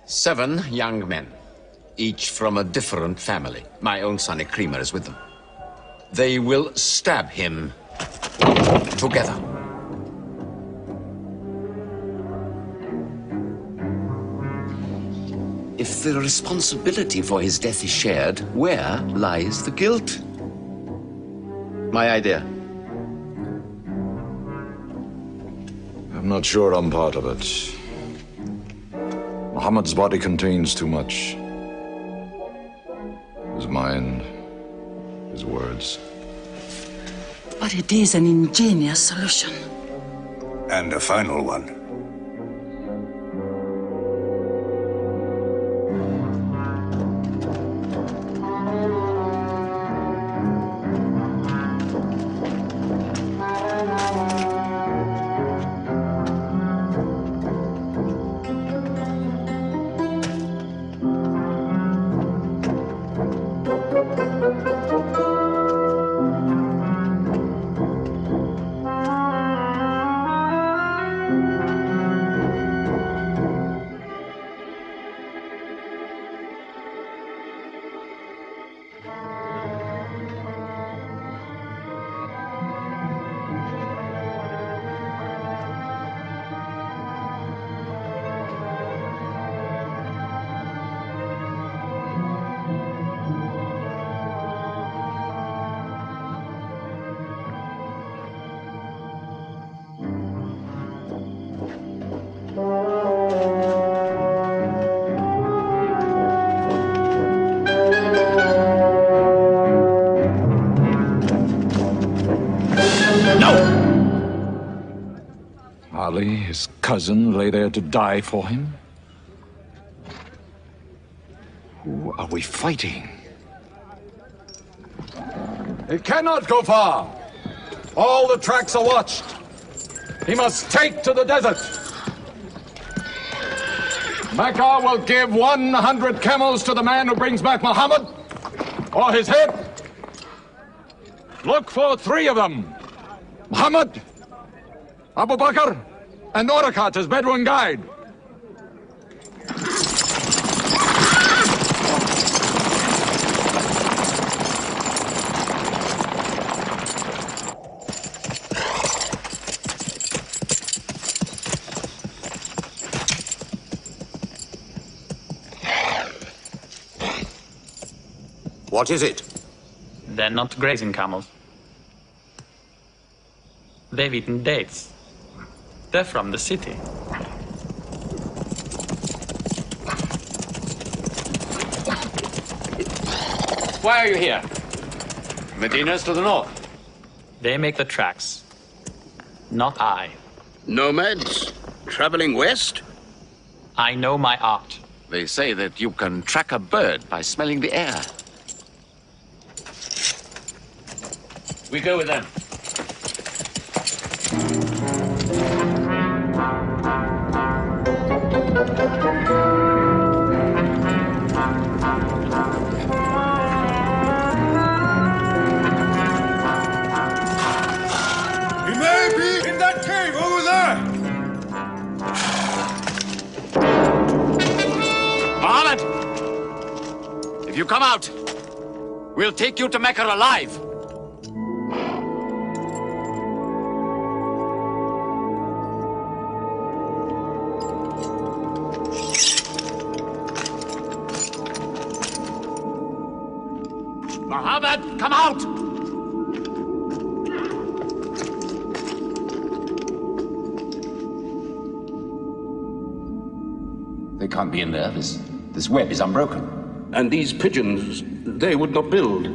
Seven young men, each from a different family. My own son Ikrimah is with them. They will stab him together. If the responsibility for his death is shared, where lies the guilt? My idea. I'm not sure I'm part of it. Muhammad's body contains too much. His mind, his words. But it is an ingenious solution. And a final one. his cousin lay there to die for him? Who are we fighting? It cannot go far. All the tracks are watched. He must take to the desert. Mecca will give 100 camels to the man who brings back Muhammad, or his head. Look for 3 of them. Muhammad, Abu Bakr, and Orakat as Bedouin guide. What is it? They're not grazing camels. They've eaten dates. They're from the city. Why are you here? Medina's to the north. They make the tracks. Not I. Nomads? Traveling west? I know my art. They say that you can track a bird by smelling the air. We go with them. He may be in that cave over there. Muhammad! If you come out, we'll take you to Mecca alive. Muhammad, come out! They can't be in there. This web is unbroken. And these pigeons, they would not build.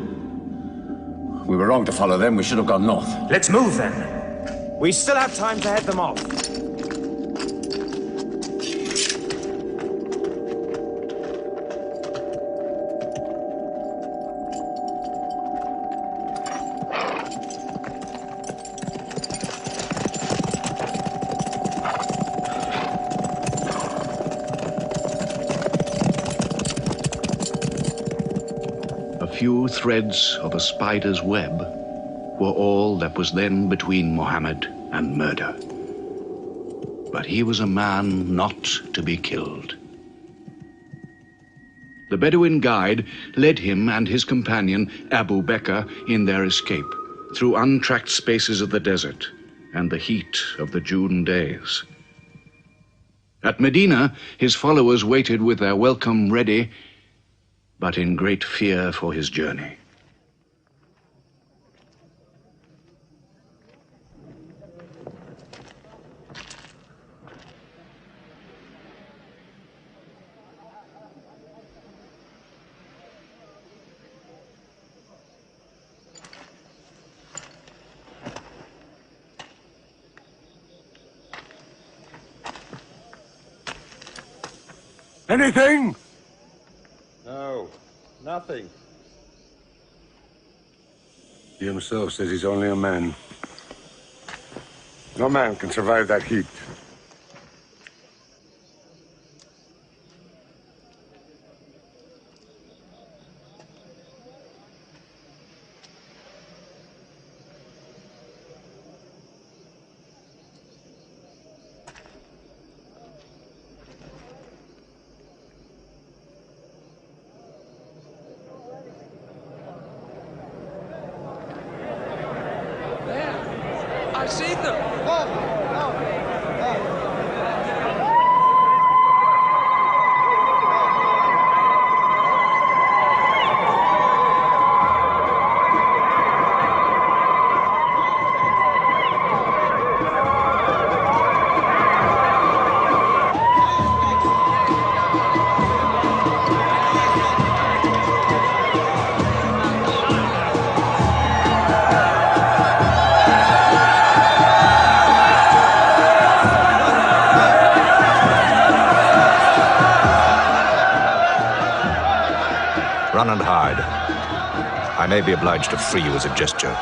We were wrong to follow them. We should have gone north. Let's move then. We still have time to head them off. Few threads of a spider's web were all that was then between Mohammed and murder. But he was a man not to be killed. The Bedouin guide led him and his companion, Abu Bakr, in their escape through untracked spaces of the desert and the heat of the June days. At Medina, his followers waited with their welcome ready, but in great fear for his journey. Anything? No, nothing. He himself says he's only a man. No man can survive that heat. I see them. Run and hide. I may be obliged to free you as a gesture.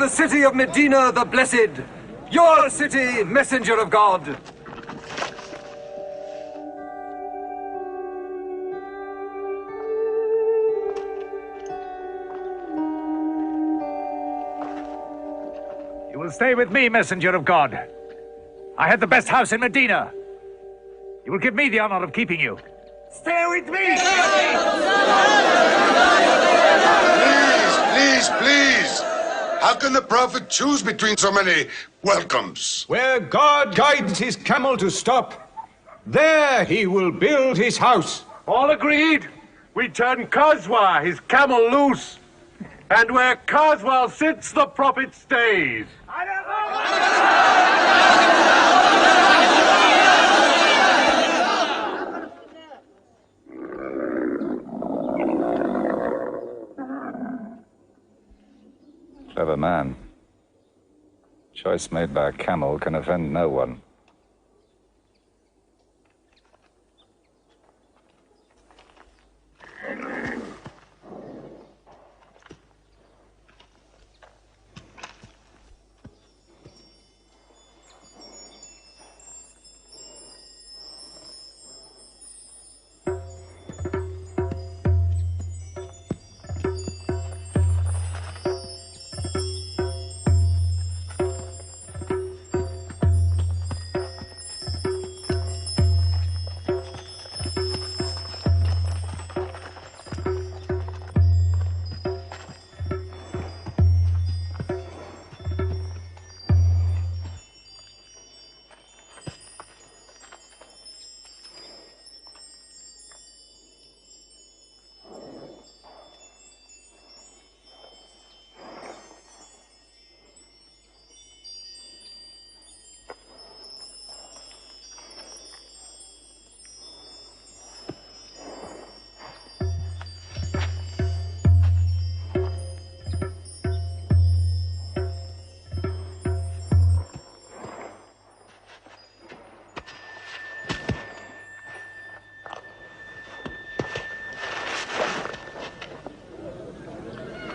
City of Medina the Blessed, your city, messenger of God. You will stay with me, messenger of God. I had the best house in Medina. You will give me the honor of keeping you. Stay with me! Please! How can the Prophet choose between so many welcomes? Where God guides his camel to stop, there he will build his house. All agreed? We turn Kazwa, his camel, loose. And where Kazwa sits, the Prophet stays. Clever man. Choice made by a camel can offend no one.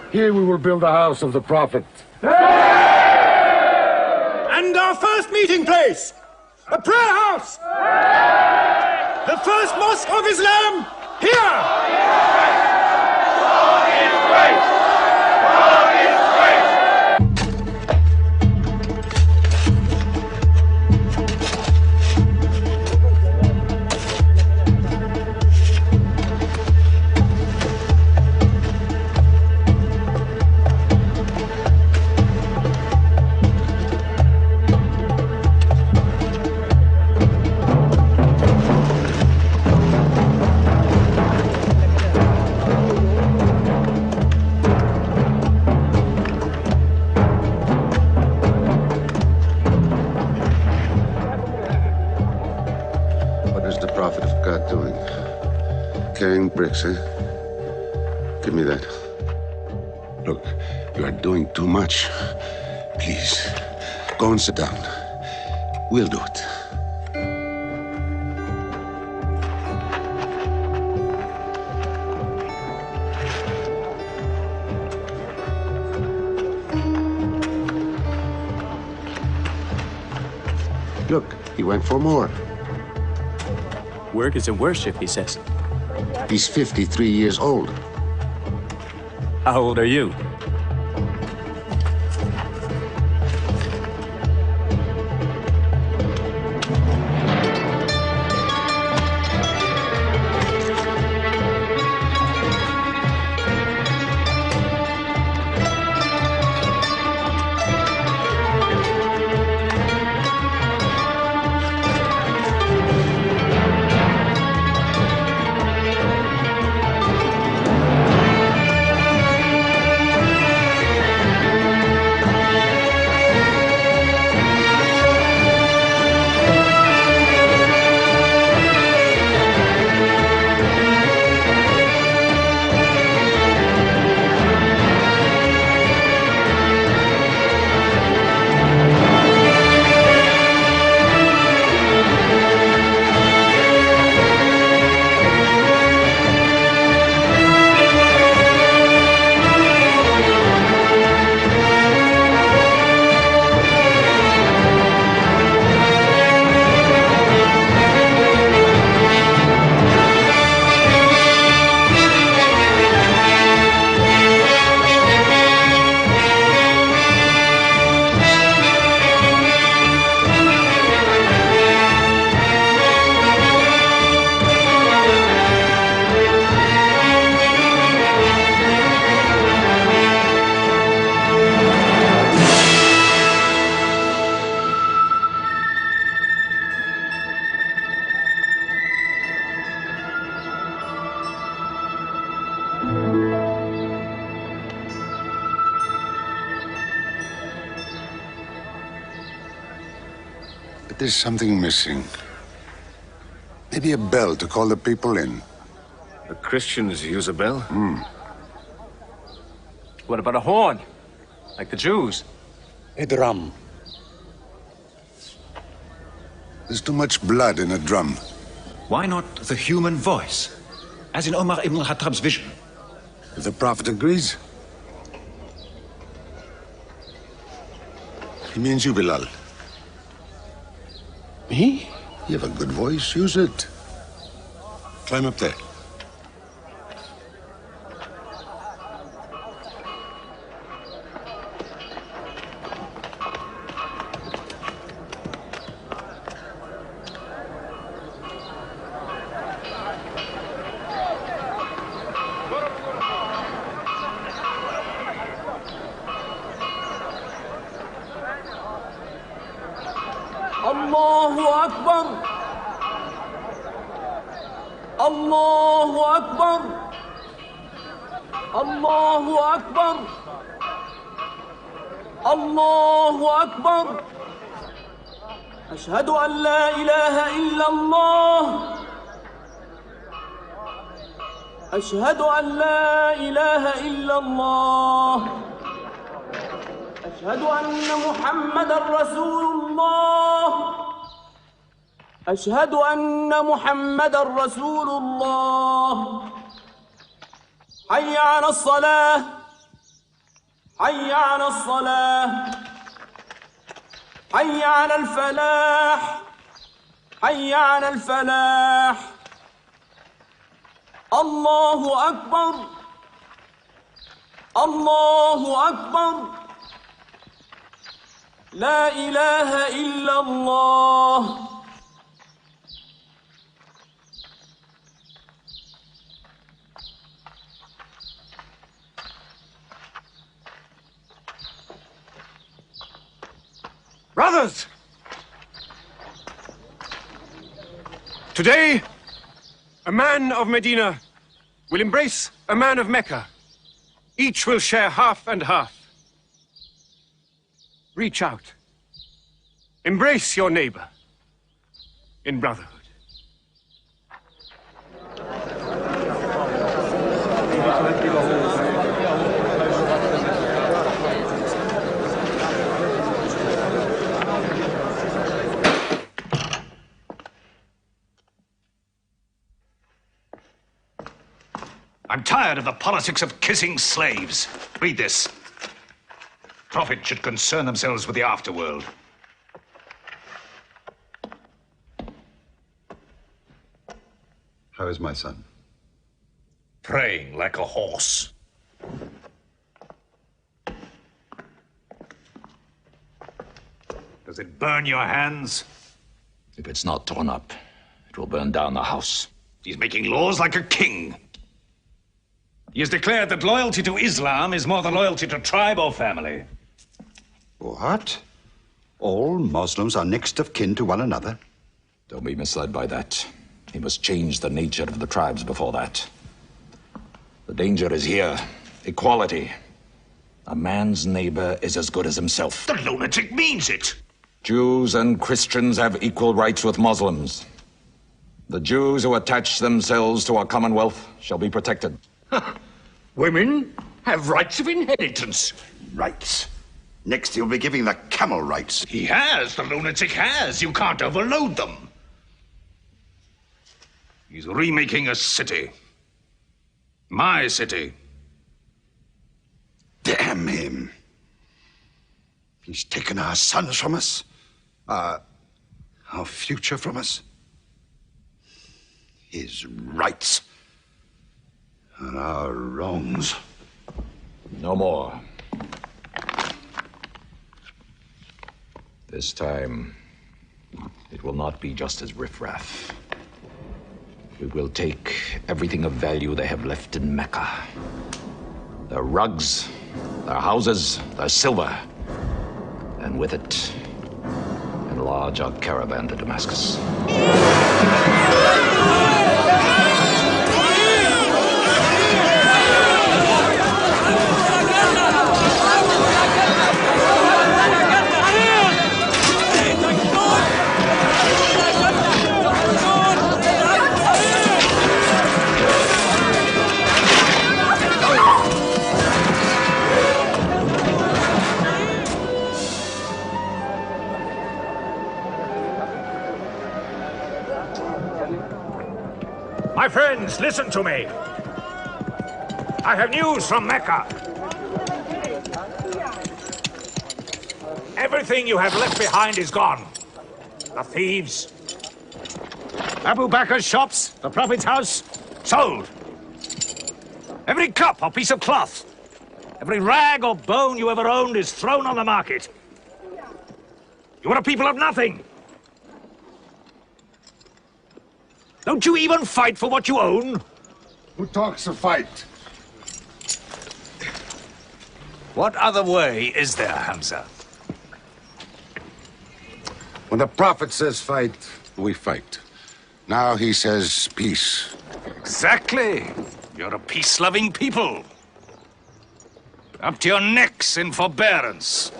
Here we will build the house of the Prophet. And our first meeting place, a prayer house. The first mosque of Islam, here. God is great. God is great. Carrying bricks, eh? Give me that. Look, you are doing too much. Please, go and sit down. We'll do it. Look, he went for more. Work is a worship, he says. He's 53 years old. How old are you? But there's something missing. Maybe a bell to call the people in. The Christians use a bell? What about a horn? Like the Jews? A drum. There's too much blood in a drum. Why not the human voice? As in Omar ibn al-Khattab's vision. If the Prophet agrees. He means you, Bilal. Me? You have a good voice. Use it. Climb up there. الله أكبر الله أكبر الله أكبر الله أكبر أشهد أن لا إله إلا الله أشهد أن لا إله إلا الله أشهد أن محمدًا رسول الله أشهد أن محمدًا رسول الله حي على الصلاة حي على الصلاة حي على الفلاح حي على الفلاح الله أكبر الله أكبر لا إله إلا الله Brothers! Today, a man of Medina will embrace a man of Mecca. Each will share half and half. Reach out. Embrace your neighbor in brotherhood. I'm tired of the politics of kissing slaves. Read this. Prophets should concern themselves with the afterworld. How is my son? Praying like a horse. Does it burn your hands? If it's not torn up, it will burn down the house. He's making laws like a king. He has declared that loyalty to Islam is more than loyalty to tribe or family. What? All Muslims are next of kin to one another? Don't be misled by that. He must change the nature of the tribes before that. The danger is here. Equality. A man's neighbor is as good as himself. The lunatic means it. Jews and Christians have equal rights with Muslims. The Jews who attach themselves to our commonwealth shall be protected. Women have rights of inheritance. Rights? Next he'll be giving the camel rights. He has. The lunatic has. You can't overload them. He's remaking a city. My city. Damn him. He's taken our sons from us. Our future from us. His rights and our wrongs. No more. This time, it will not be just as riffraff. We will take everything of value they have left in Mecca. Their rugs, their houses, their silver. And with it, enlarge our caravan to Damascus. My friends, listen to me. I have news from Mecca. Everything you have left behind is gone. The thieves, Abu Bakr's shops, the Prophet's house, sold. Every cup or piece of cloth, every rag or bone you ever owned is thrown on the market. You are a people of nothing. Don't you even fight for what you own? Who talks of fight? What other way is there, Hamza? When the Prophet says fight, we fight. Now he says peace. Exactly. You're a peace-loving people. Up to your necks in forbearance.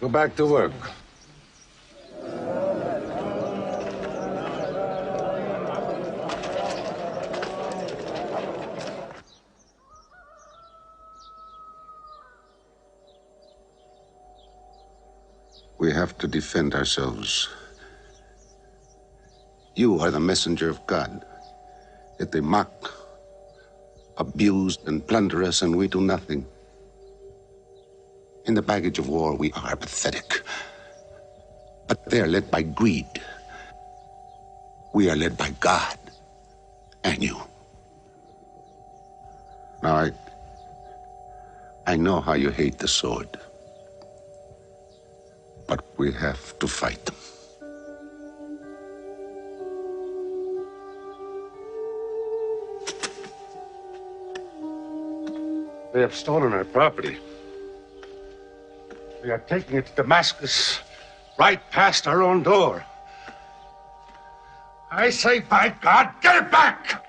Go back to work. We have to defend ourselves. You are the messenger of God. Yet they mock, abuse, and plunder us, and we do nothing. In the baggage of war, we are pathetic. But they are led by greed. We are led by God and you. Now, I know how you hate the sword. But we have to fight them. They have stolen our property. We are taking it to Damascus, right past our own door. I say, by God, get it back!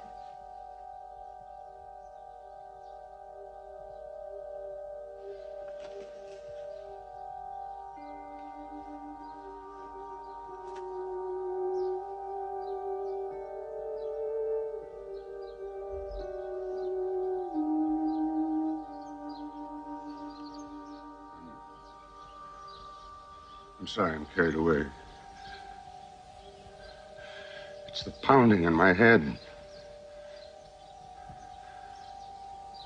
I'm sorry, I'm carried away. It's the pounding in my head.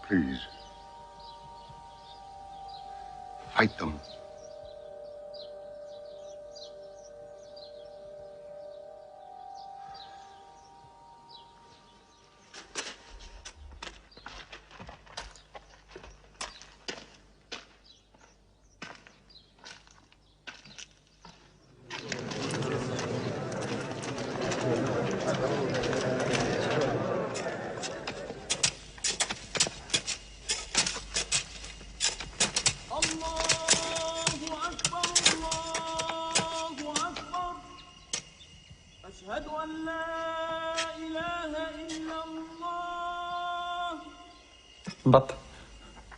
Please. Fight them. But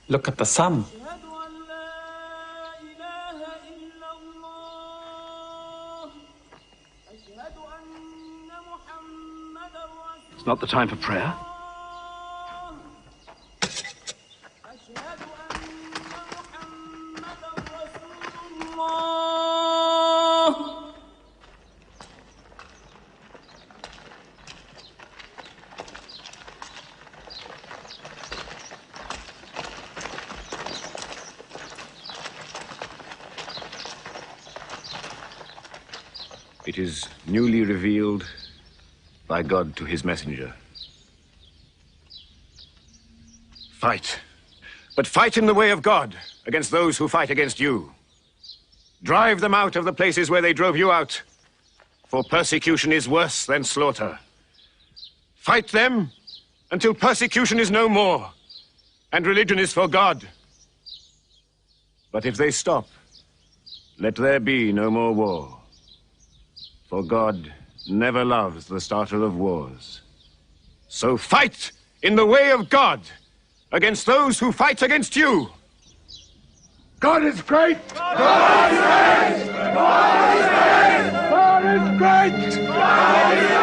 look at the sun. It's not the time for prayer. It is newly revealed by God to his messenger. Fight. But fight in the way of God against those who fight against you. Drive them out of the places where they drove you out, for persecution is worse than slaughter. Fight them until persecution is no more, and religion is for God. But if they stop, let there be no more war. For God never loves the starter of wars. So fight in the way of God against those who fight against you. God is great! God is great! God is great! God is great! God is great!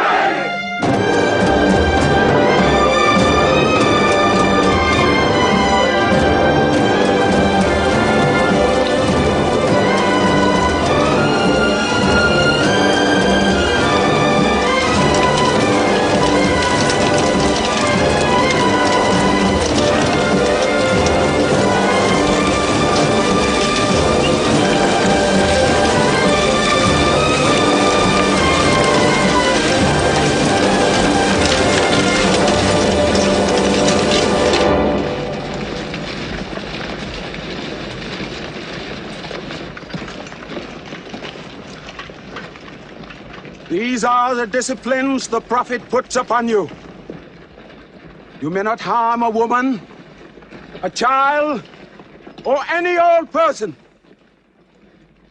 These are the disciplines the prophet puts upon you. You may not harm a woman, a child, or any old person.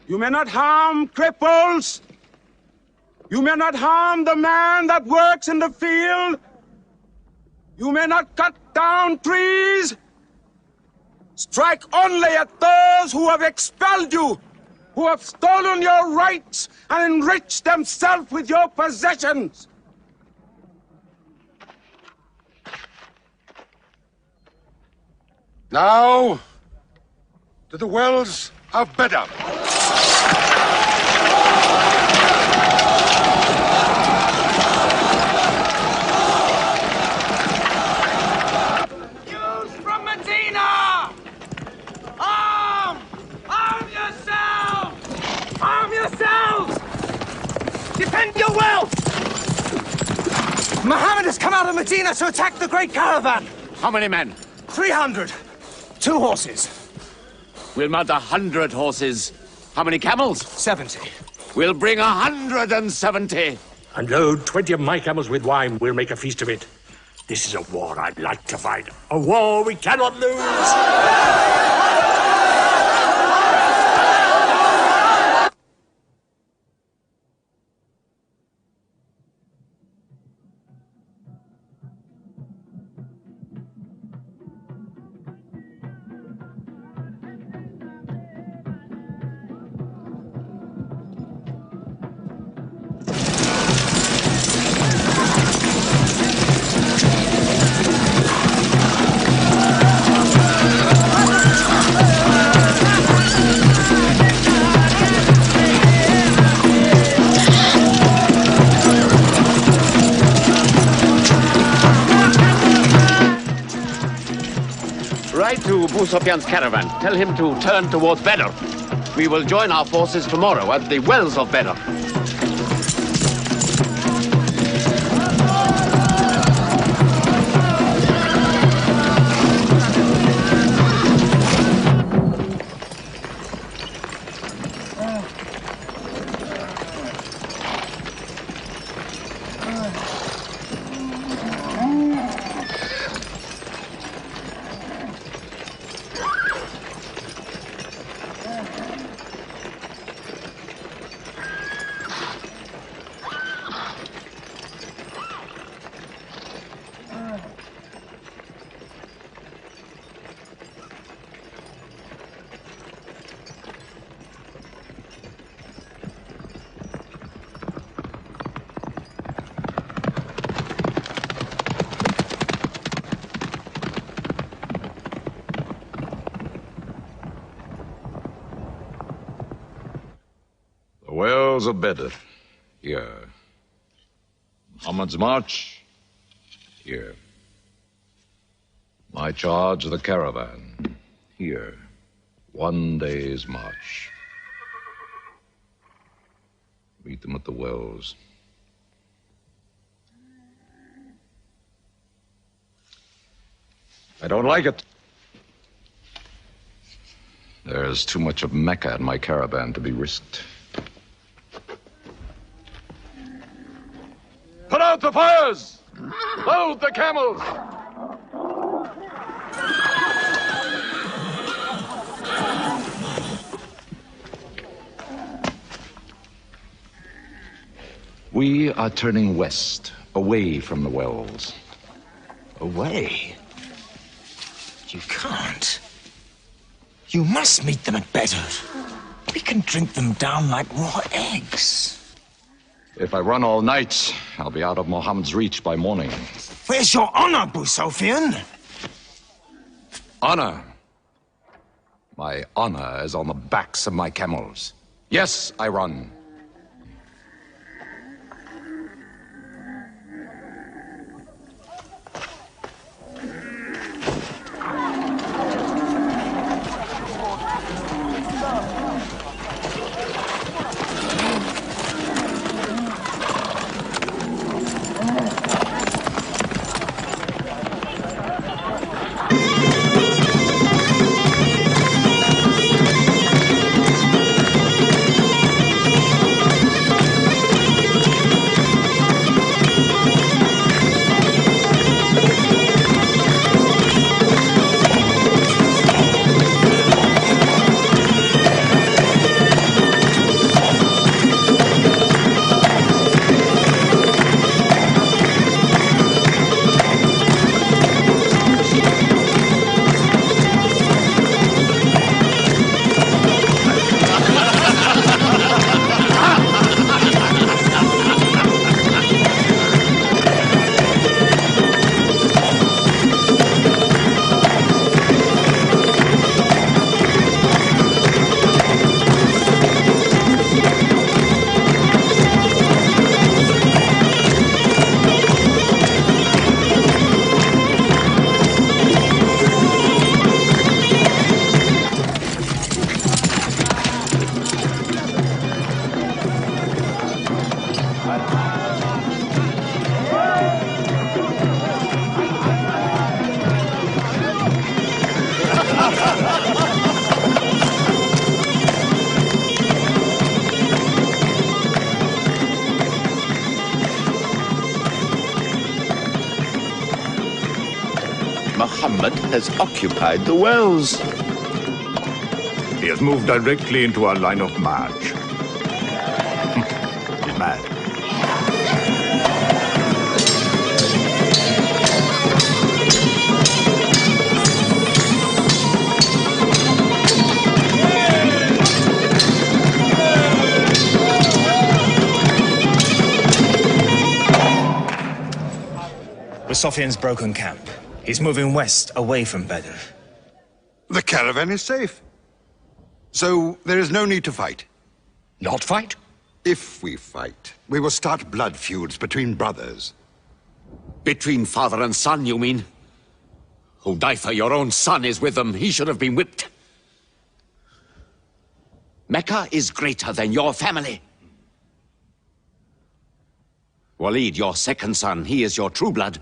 You may not harm cripples. You may not harm the man that works in the field. You may not cut down trees. Strike only at those who have expelled you, who have stolen your rights and enriched themselves with your possessions. Now, to the wells of Bedlam. Youths from Medina! Arm! Arm yourselves! Arm yourselves! Defend your wealth! Muhammad has come out of Medina to attack the great caravan. How many men? 300. 2 horses. We'll mount 100 horses. How many camels? 70. We'll bring 170. And load 20 of my camels with wine. We'll make a feast of it. This is a war I'd like to fight. A war we cannot lose. Ride to Abu Sufyan's caravan. Tell him to turn towards Badr. We will join our forces tomorrow at the wells of Badr. walls of Bedr. Here. Muhammad's march. Here. My charge of the caravan. Here. 1 day's march. Meet them at the wells. I don't like it. There's too much of Mecca in my caravan to be risked. Put out the fires! Load the camels! We are turning west, away from the wells. Away? You can't. You must meet them at Bedr. We can drink them down like raw eggs. If I run all night, I'll be out of Muhammad's reach by morning. Where's your honor, Abu Sufyan? Honor? My honor is on the backs of my camels. Yes, I run. Muhammad has occupied the wells. He has moved directly into our line of march. He's mad. Sufyan's broken camp. He's moving west, away from Bedr. The caravan is safe. So there is no need to fight. Not fight? If we fight, we will start blood feuds between brothers. Between father and son, you mean? Hudayfa, your own son, is with them. He should have been whipped. Mecca is greater than your family. Walid, your second son, he is your true blood.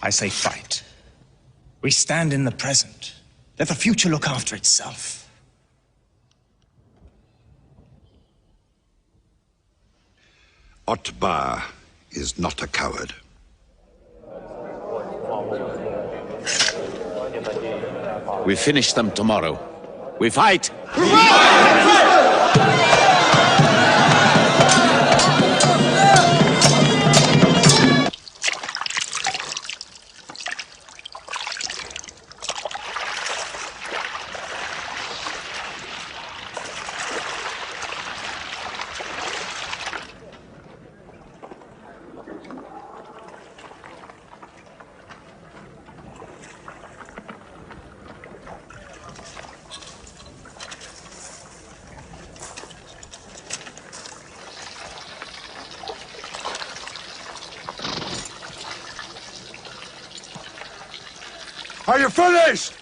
I say fight. We stand in the present. Let the future look after itself. Otbah is not a coward. We finish them tomorrow. We fight! Are you finished?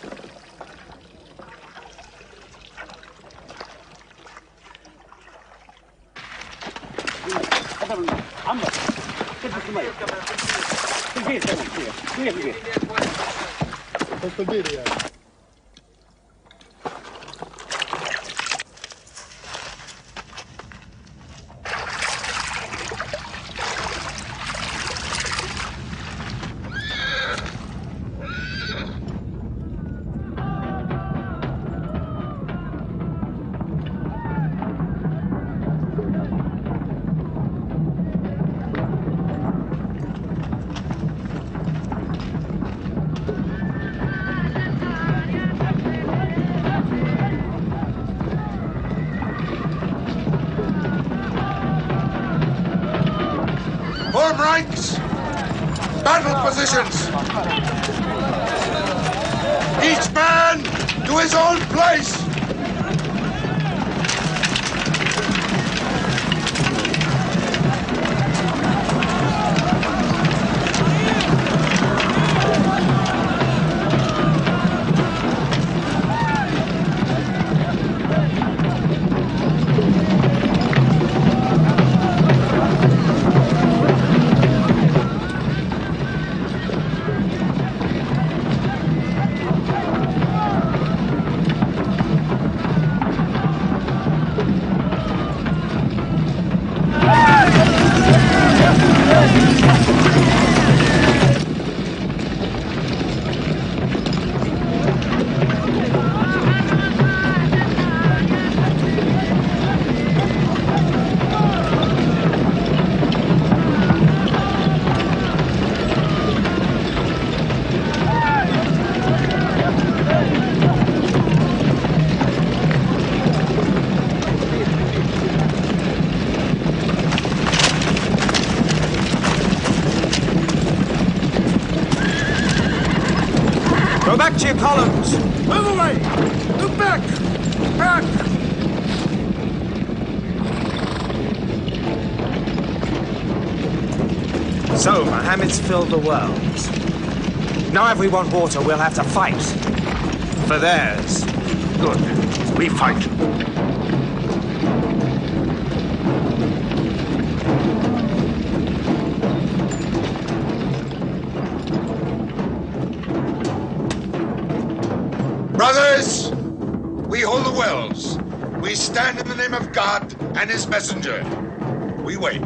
Form ranks! Battle positions! Each man to his own place! Go back to your columns! Move away! Move back! Back! So, Mohammed's filled the world. Now if we want water, we'll have to fight. For theirs. Good. We fight. Brothers, we hold the wells. We stand in the name of God and his messenger. We wait.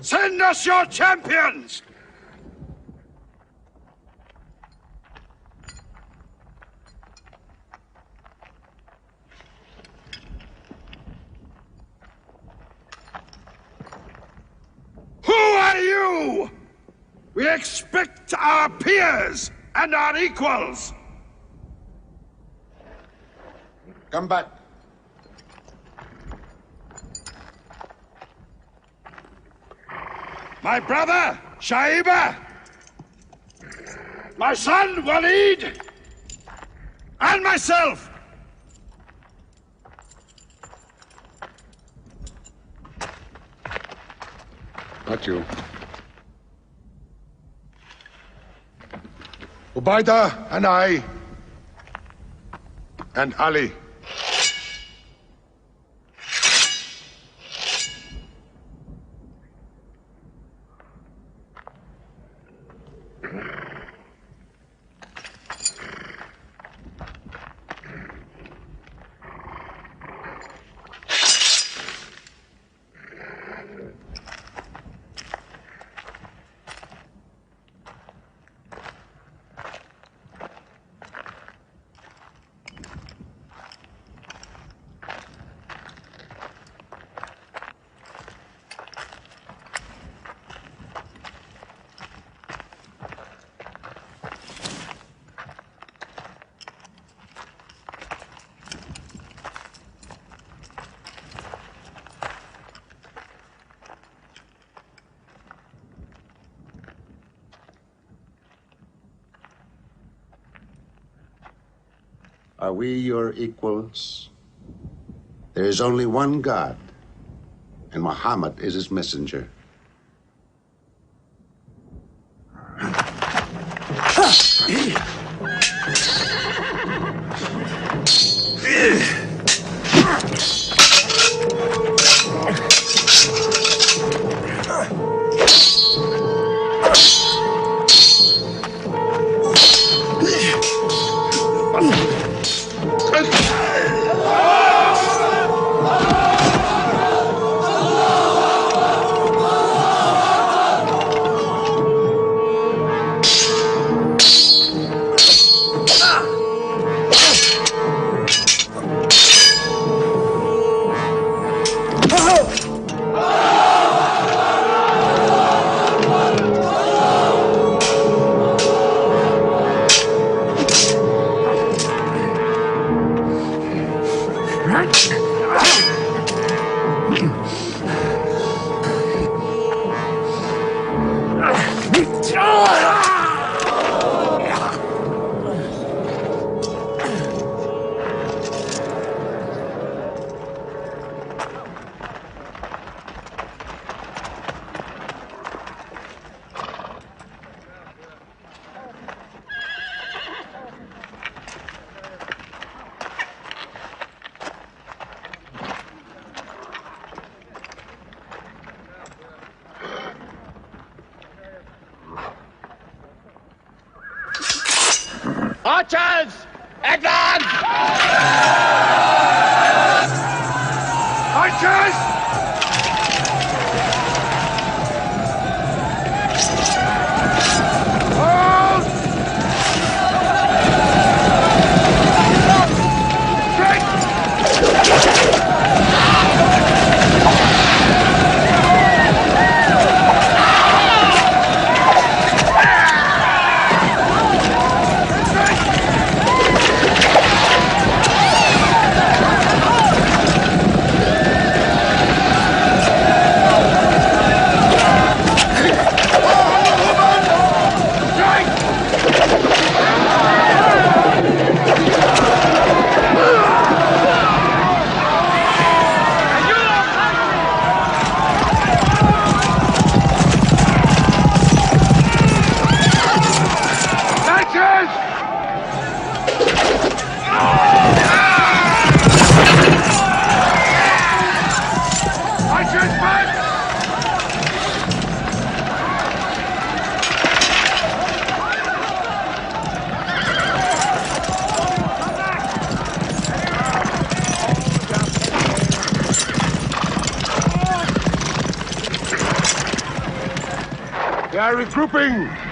Send us your champions! Who are you? We expect our peers and our equals. Come back. My brother, Shaiba. My son, Walid. And myself. Not you. Ubaida and I. And Ali. Are we your equals? There is only one God, and Muhammad is his messenger. Archers! Advance! Archers! Hold! They are regrouping!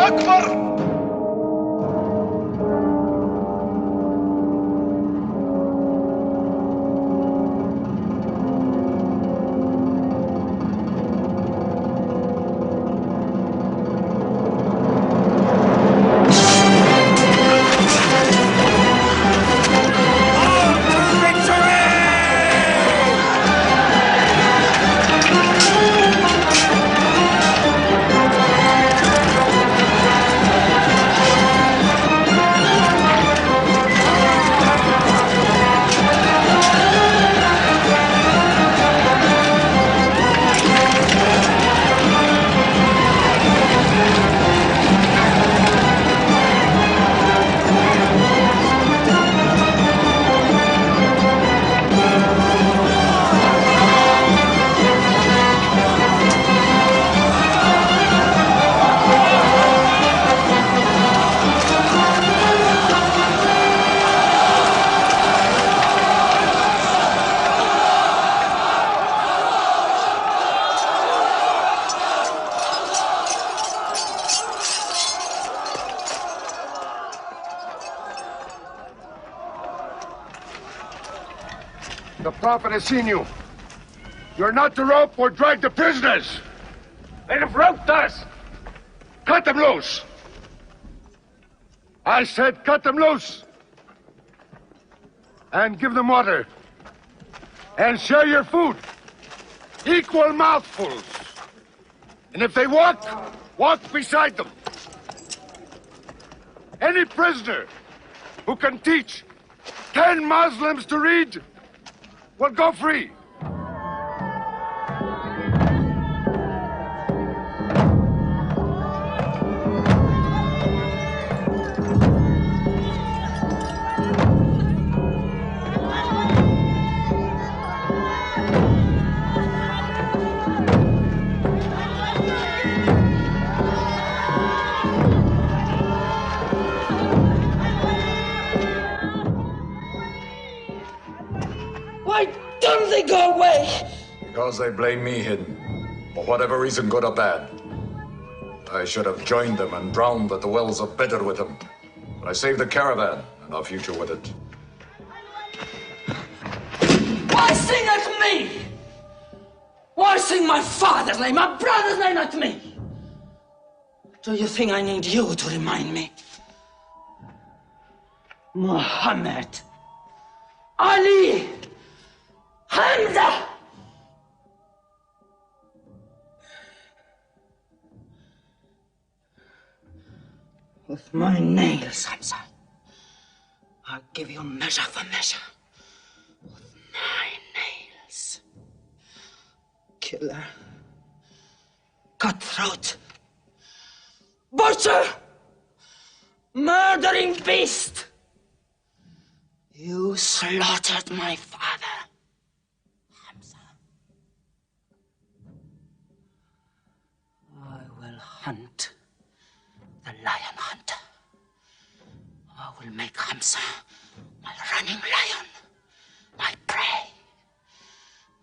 Akbar! The prophet has seen you. You're not to rope or drag the prisoners. They have roped us. Cut them loose. I said cut them loose. And give them water. And share your food. Equal mouthfuls. And if they walk, walk beside them. Any prisoner who can teach 10 Muslims to read will go free. Why don't they go away? Because they blame me, Hidden. For whatever reason, good or bad. I should have joined them and drowned at the wells of Bedr with them. But I saved the caravan and our future with it. Why sing at me? Why sing my father's name, my brother's name at me? Do you think I need you to remind me? Muhammad, Ali, Hamza! With my nails, Hamza, I'll give you measure for measure. With my nails. Killer. Cutthroat. Butcher! Murdering beast! You slaughtered my father, Hamza. I will hunt the lion hunter. I will make Hamza my running lion, my prey.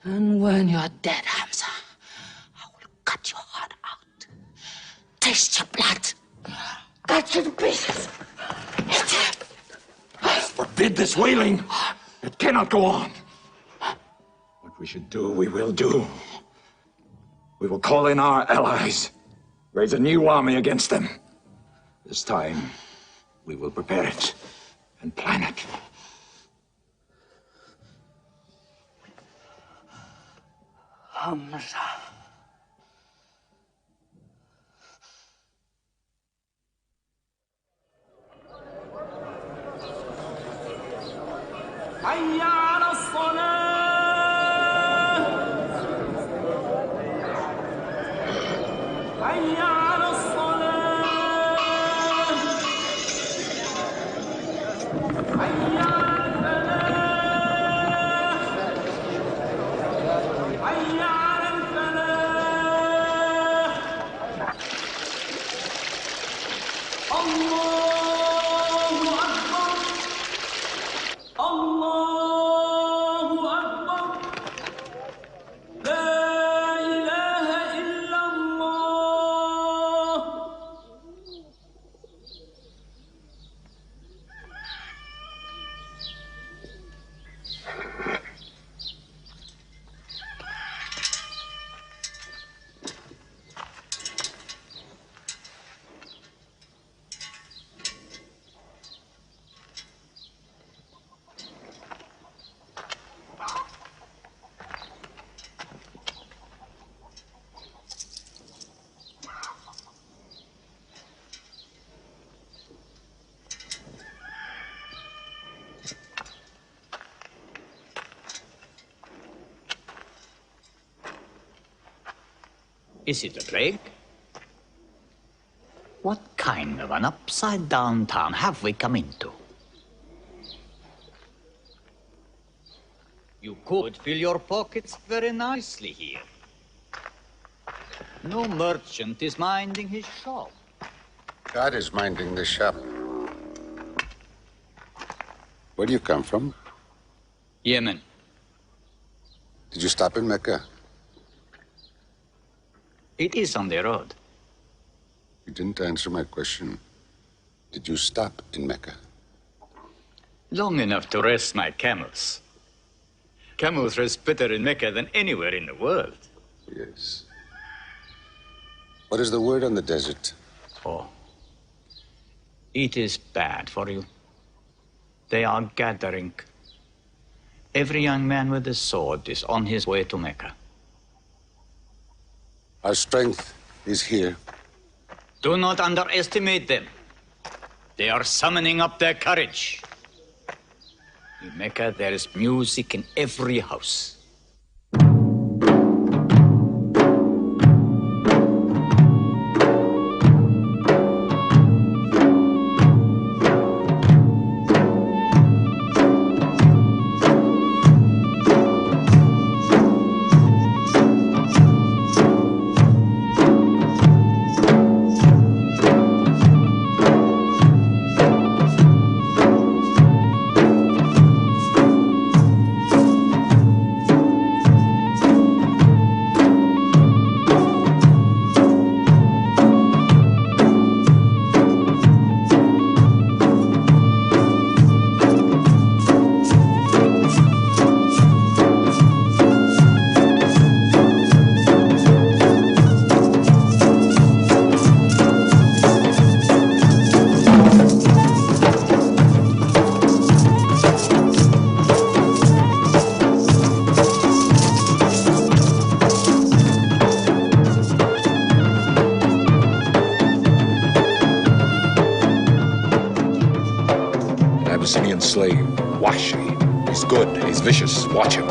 And when you're dead, Hamza, I will cut your heart out, taste your blood, cut you to pieces, eat it. Forbid this wailing. It cannot go on. What we should do, we will do. We will call in our allies, raise a new army against them. This time, we will prepare it and plan it. Hamza. حي على الصلاة حي على الصلاة حي على الفلاح حي على الفلاح الله أكبر الله أكبر لا إله إلا الله Is it a plague? What kind of an upside-down town have we come into? You could fill your pockets very nicely here. No merchant is minding his shop. God is minding the shop. Where do you come from? Yemen. Did you stop in Mecca? It is on the road. You didn't answer my question. Did you stop in Mecca? Long enough to rest my camels. Camels rest better in Mecca than anywhere in the world. Yes. What is the word on the desert? Oh. It is bad for you. They are gathering. Every young man with a sword is on his way to Mecca. Our strength is here. Do not underestimate them. They are summoning up their courage. In Mecca, there is music in every house. Abyssinian slave, Washi. He's good, he's vicious. Watch him.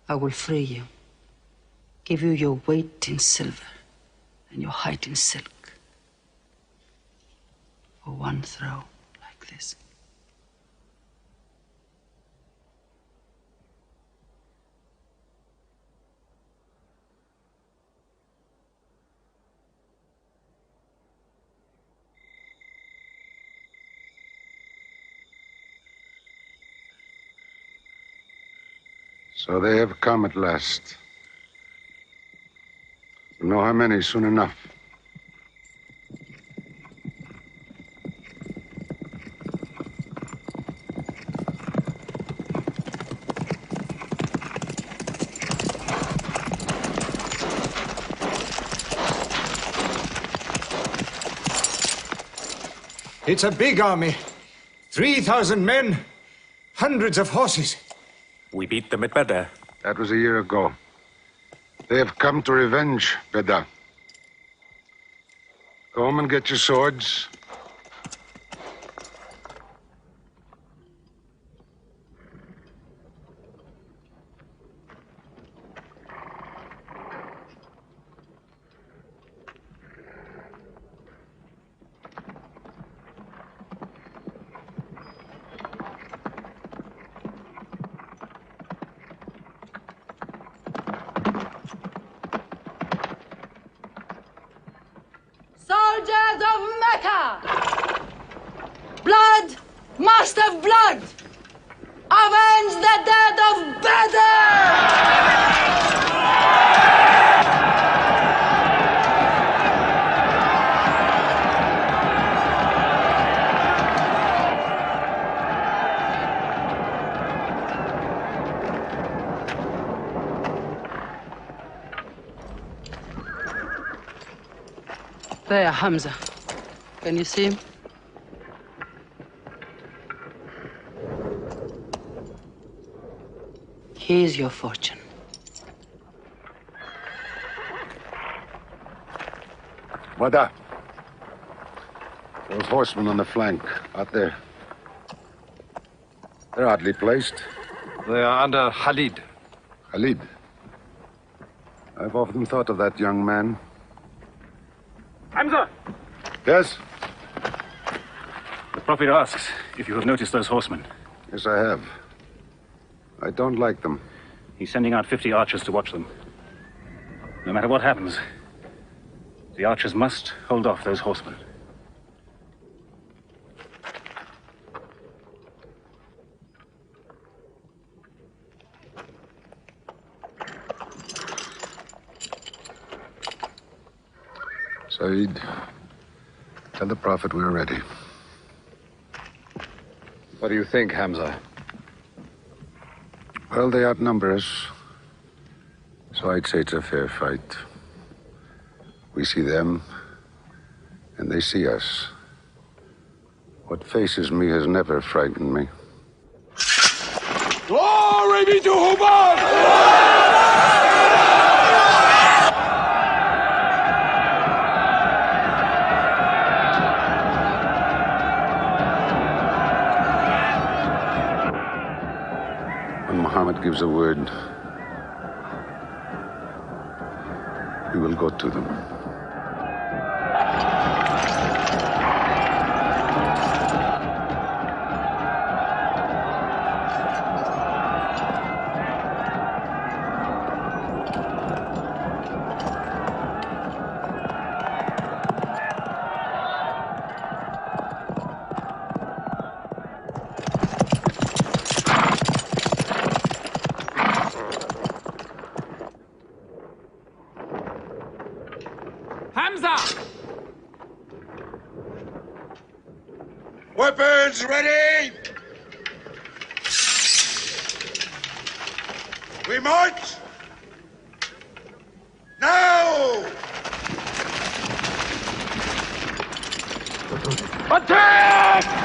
I will free you, give you your weight in silver and your height in silk for one throw like this. So they have come at last. We'll know how many soon enough. It's a big army. 3,000 men, hundreds of horses. We beat them at Badr. That was a year ago. They have come to revenge, Beda. Go home and get your swords. America! Blood must have blood! Avenge the death of Bedr! There, Hamza. Can you see him? Here's your fortune. Wada. Those horsemen on the flank, out there. They're oddly placed. They are under Khalid. Khalid? I've often thought of that young man. Hamza! Yes? The Prophet asks if you have noticed those horsemen. Yes, I have. I don't like them. He's sending out 50 archers to watch them. No matter what happens, the archers must hold off those horsemen. Saeed, tell the Prophet we're ready. What do you think, Hamza? Well, they outnumber us, so I'd say it's a fair fight. We see them, and they see us. What faces me has never frightened me. Glory be to Human! When Muhammad gives a word, we will go to them. Hamza! Weapons ready! We march! Now! Attack!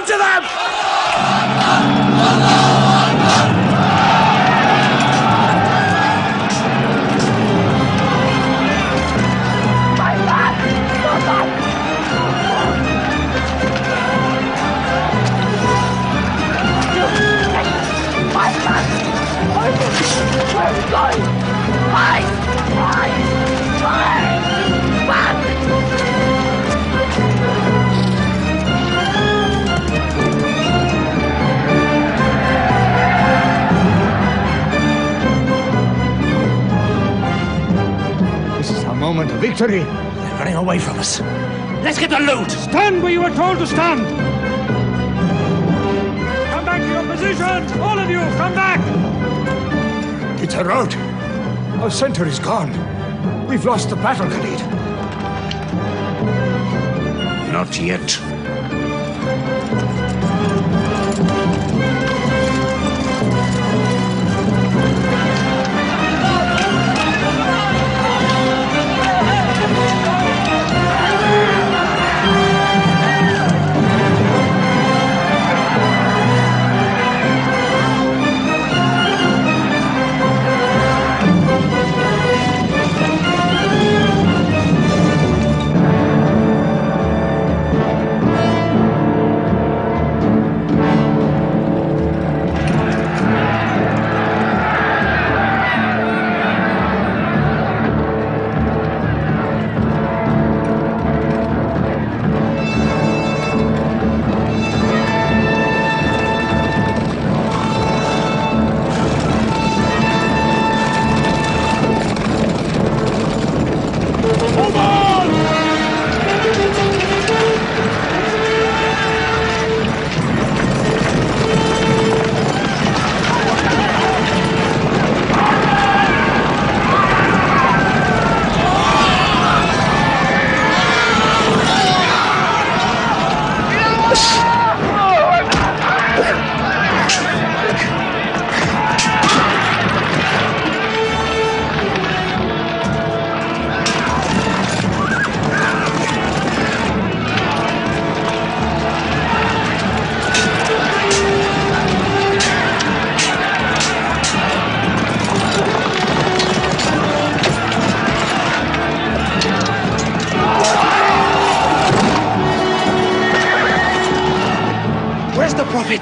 on to them! This is our moment of victory. They're running away from us. Let's get the loot! Stand where you were told to stand! Come back to your positions! All of you, come back! It's a rout. Our center is gone. We've lost the battle, Khalid. Not yet.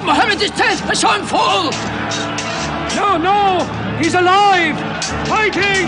Mohammed is dead! I saw him fall! No! He's alive! Fighting!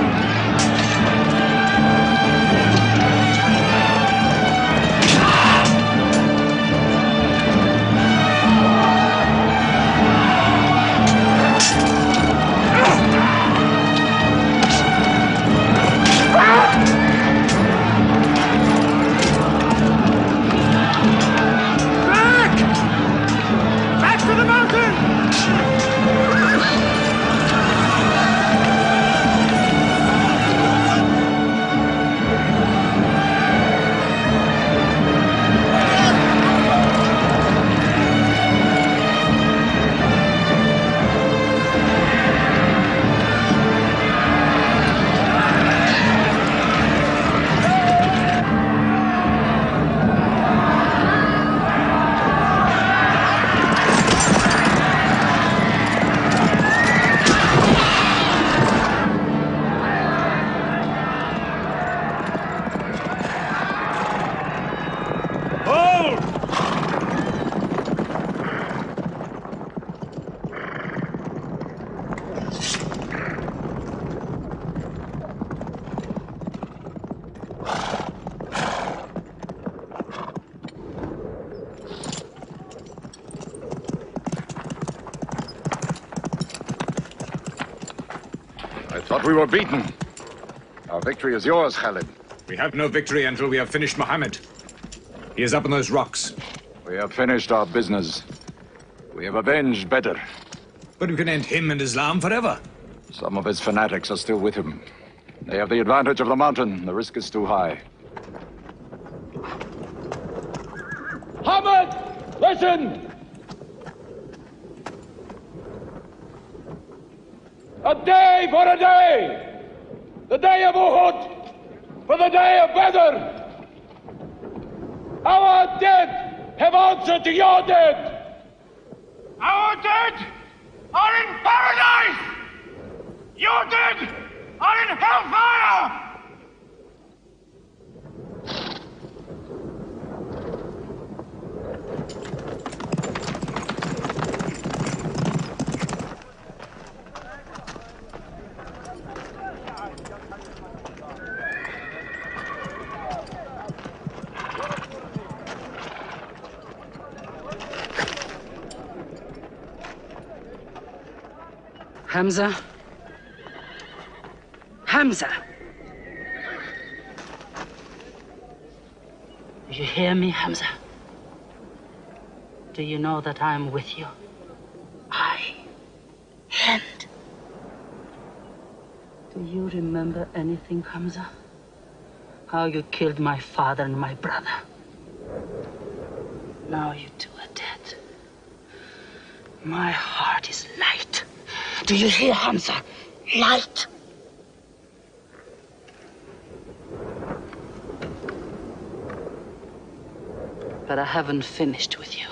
Back to the mountain! I thought we were beaten. Our victory is yours, Khalid. We have no victory until we have finished Mohammed. He is up on those rocks. We have finished our business. We have avenged Badr. But we can end him and Islam forever. Some of his fanatics are still with him. They have the advantage of the mountain. The risk is too high. Muhammad, listen! A day for a day! The day of Uhud for the day of Badr! Our dead have answered to your dead! Our dead are in paradise! Your dead are in hellfire! Hamza? Hamza! Do you hear me, Hamza? Do you know that I'm with you? And do you remember anything, Hamza? How you killed my father and my brother? Now you two are dead. My heart is light. Do you hear, Hamza? Light. But I haven't finished with you.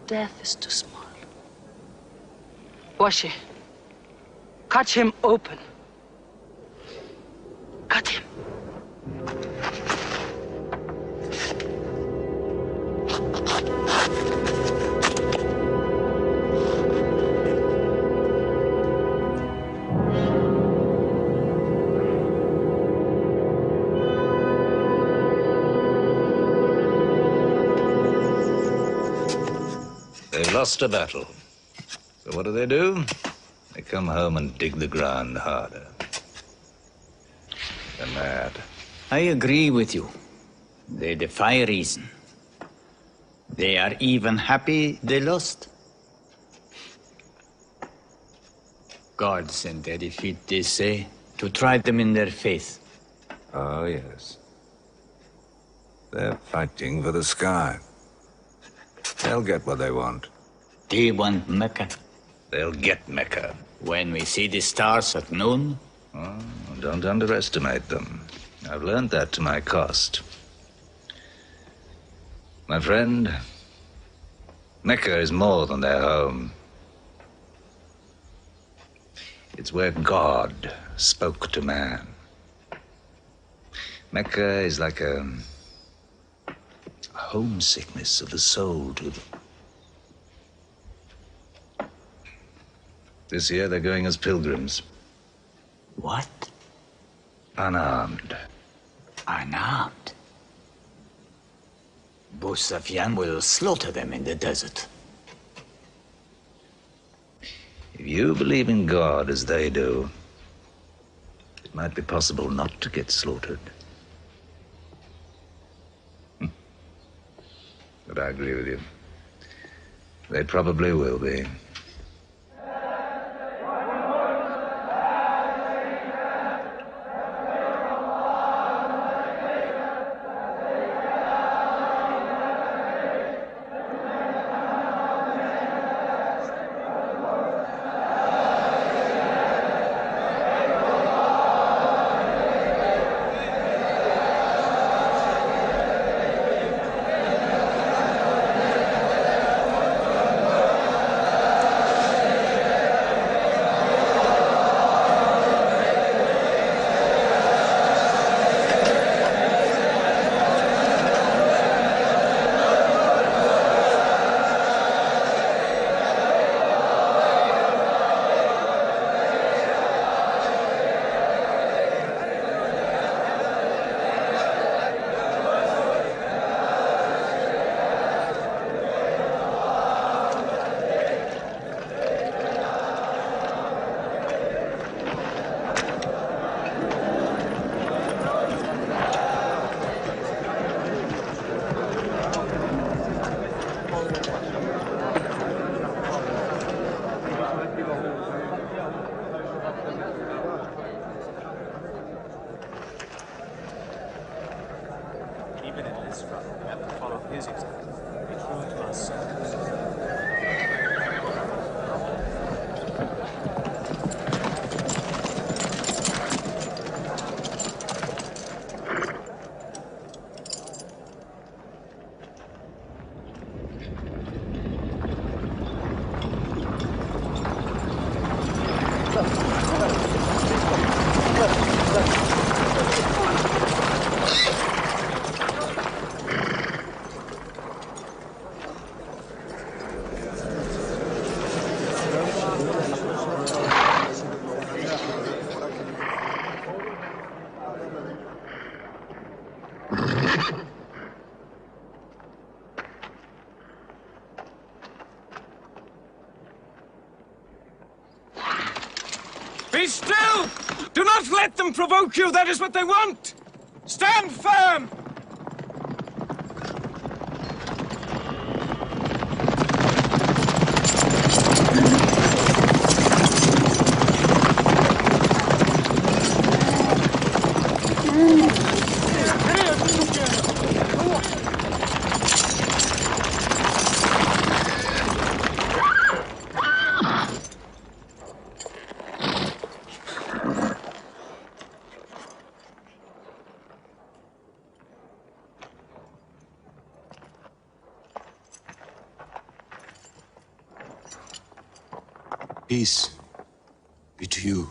Death is too small. Washi, cut him open. Cut him. They've lost a battle. So what do? They come home and dig the ground harder. They're mad. I agree with you. They defy reason. They are even happy they lost. God sent their defeat, they say, to try them in their faith. Oh, yes. They're fighting for the sky. They'll get what they want. They want Mecca. They'll get Mecca. When we see the stars at noon? Oh, don't underestimate them. I've learned that to my cost. My friend, Mecca is more than their home. It's where God spoke to man. Mecca is like a homesickness of the soul to them. This year they're going as pilgrims. What? Unarmed. Unarmed? Abu Sufyan will slaughter them in the desert. If you believe in God as they do, it might be possible not to get slaughtered. But I agree with you. They probably will be. Be still! Do not let them provoke you. That is what they want. Stand firm! Peace be to you.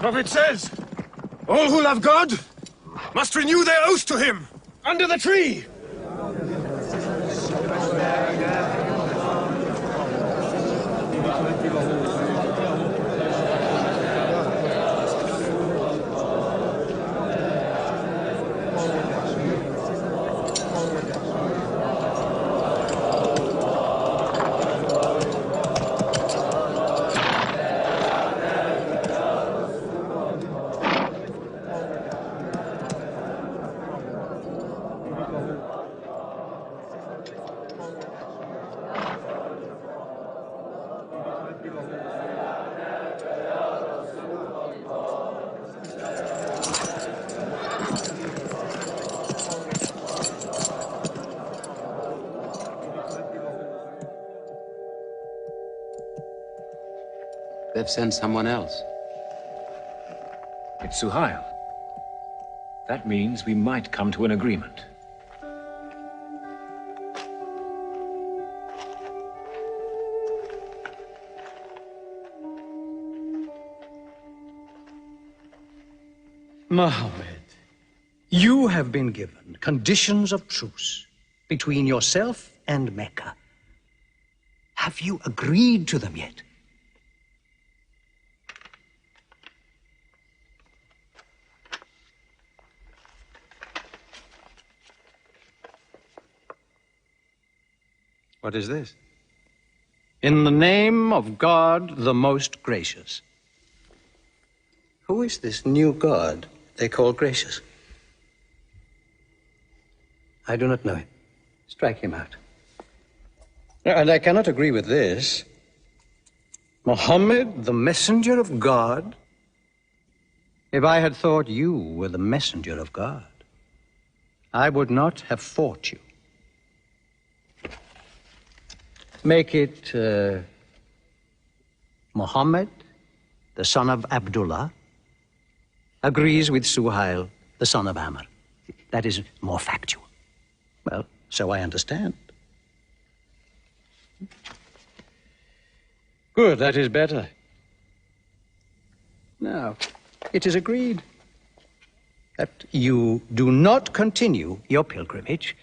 The prophet says, all who love God must renew their oath to him under the tree. They've sent someone else. It's Suhail. That means we might come to an agreement. Mohammed, you have been given conditions of truce between yourself and Mecca. Have you agreed to them yet? What is this? In the name of God, the most gracious. Who is this new God they call gracious? I do not know him. Strike him out. And I cannot agree with this. Muhammad, the messenger of God? If I had thought you were the messenger of God, I would not have fought you. Make it Muhammad, the son of Abdullah, agrees with Suhail, the son of Amr. That is more factual. Well, so I understand. Good, that is better. Now, it is agreed. that you do not continue your pilgrimage.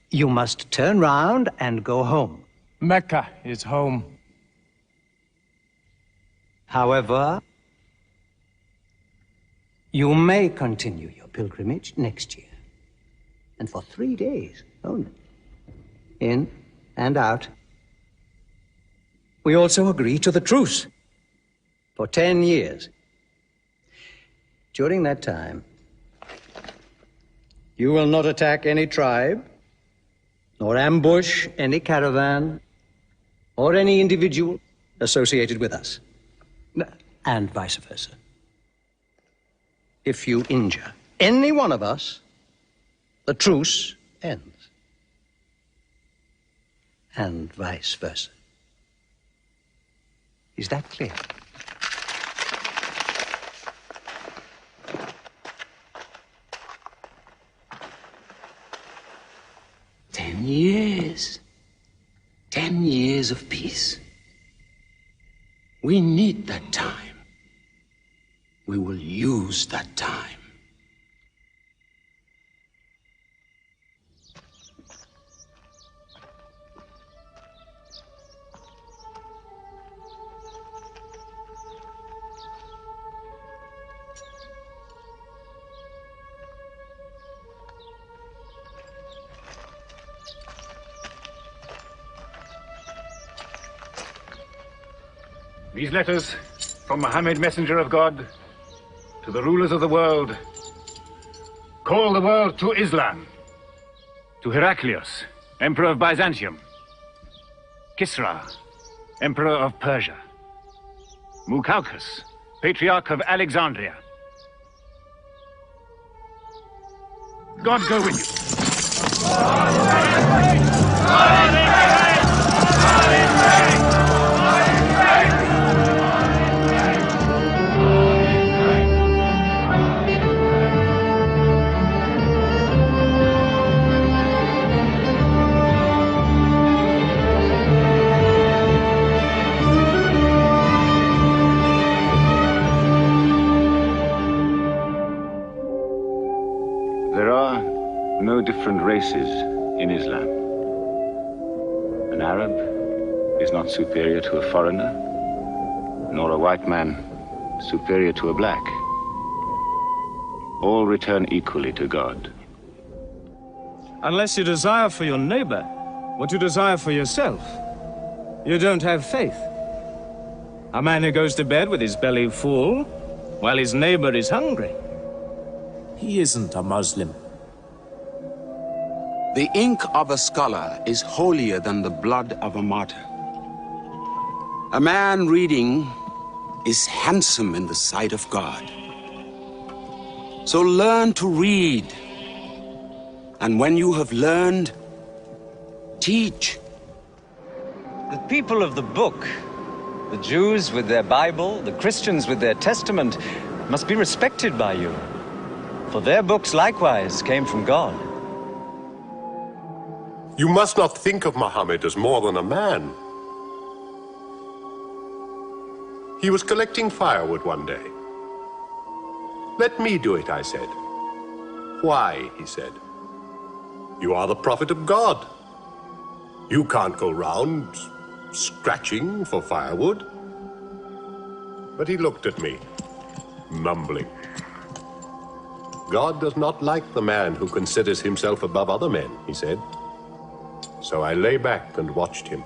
You must turn round and go home. Mecca is home. However, you may continue your pilgrimage next year, and for 3 days only, in and out. We also agree to the truce for 10 years. During that time, you will not attack any tribe, nor ambush any caravan, or any individual associated with us, and vice versa. If you injure any one of us, the truce ends, and vice versa. Is that clear? Years. 10 years of peace. We need that time. We will use that time. These letters from Muhammad, messenger of God, to the rulers of the world, call the world to Islam. To Heraclius, Emperor of Byzantium. Kisra, Emperor of Persia. Mukaukis, Patriarch of Alexandria. God go with There are no different races in Islam. An Arab is not superior to a foreigner, nor a white man superior to a black. All return equally to God. Unless you desire for your neighbor what you desire for yourself, you don't have faith. A man who goes to bed with his belly full while his neighbor is hungry, he isn't a Muslim. The ink of a scholar is holier than the blood of a martyr. A man reading is handsome in the sight of God. So learn to read. And when you have learned, teach. The people of the book, the Jews with their Bible, the Christians with their Testament, must be respected by you. For their books likewise came from God. You must not think of Muhammad as more than a man. He was collecting firewood one day. Let me do it, I said. Why, he said. You are the prophet of God. You can't go round scratching for firewood. But he looked at me, mumbling. God does not like the man who considers himself above other men, he said. So I lay back and watched him.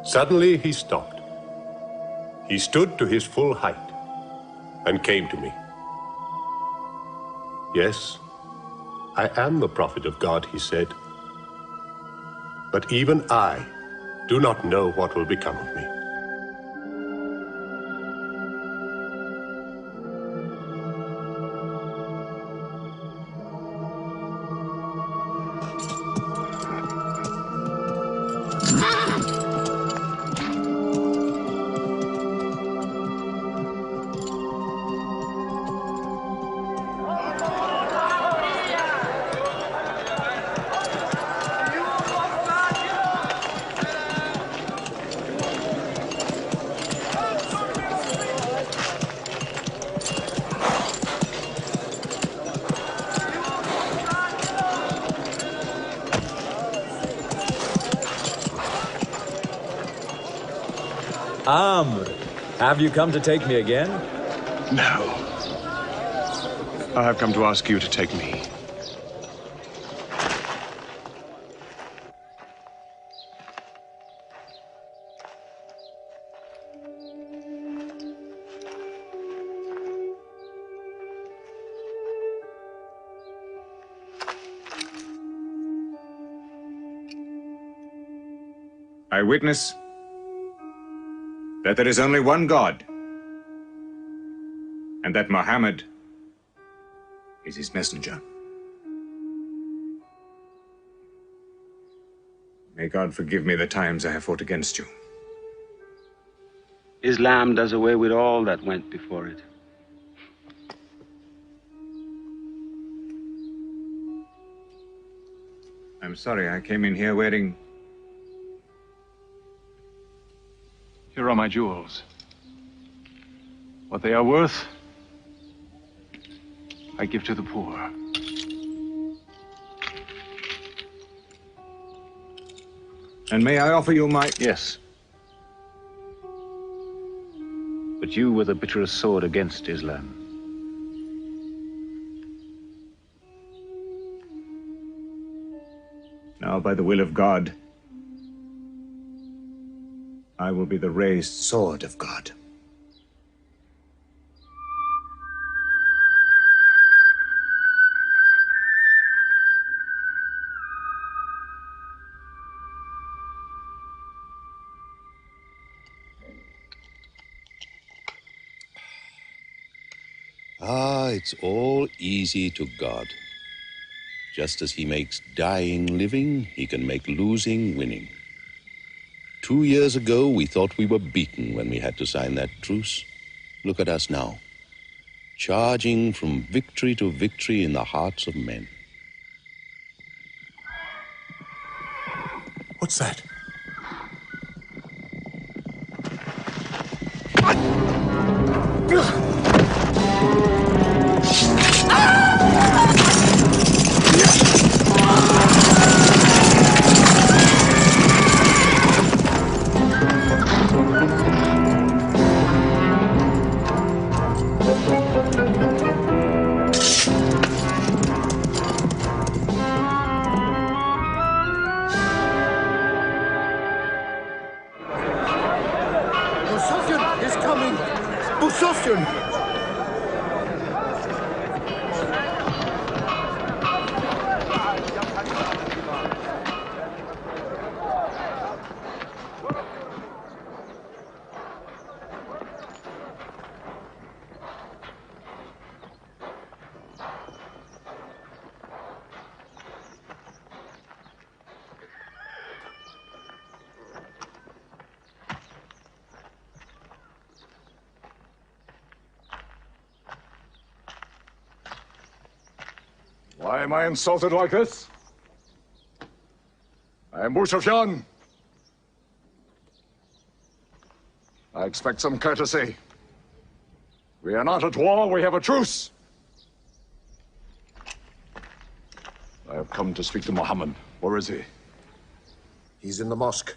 Suddenly he stopped. He stood to his full height and came to me. Yes, I am the prophet of God, he said. But even I do not know what will become of me. Have you come to take me again? No. I have come to ask you to take me. I witness that there is only one God, and that Muhammad is his messenger. May God forgive me the times I have fought against you. Islam does away with all that went before it. I'm sorry, I came in here wearing... Here are my jewels. What they are worth, I give to the poor. And may I offer you my... Yes. But you were the bitterest sword against Islam. Now, by the will of God, I will be the raised sword of God. It's all easy to God. Just as he makes dying living, he can make losing winning. 2 years ago, we thought we were beaten when we had to sign that truce. Look at us now, charging from victory to victory in the hearts of men. What's that? Why am I insulted like this? I am Abu Sufyan. I expect some courtesy. We are not at war, we have a truce. I have come to speak to Muhammad. Where is he? He's in the mosque.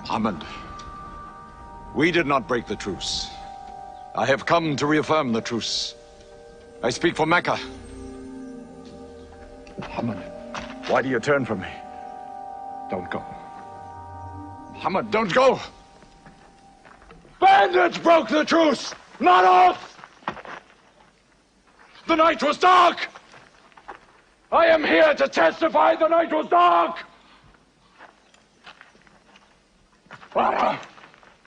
Muhammad, we did not break the truce. I have come to reaffirm the truce. I speak for Mecca. Muhammad, why do you turn from me? Don't go. Muhammad, don't go! Bandits broke the truce, not us! The night was dark! I am here to testify the night was dark!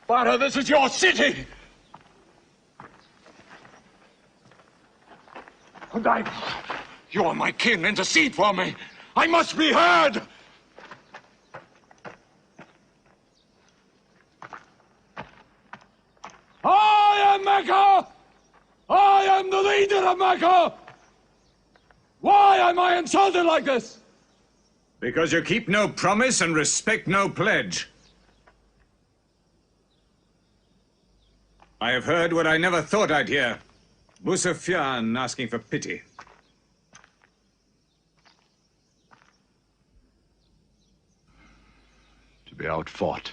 Father, this is your city! And you are my kin, intercede for me! I must be heard! I am Mecca! I am the leader of Mecca! Why am I insulted like this? Because you keep no promise and respect no pledge. I have heard what I never thought I'd hear. Abu Sufyan asking for pity. To be outfought,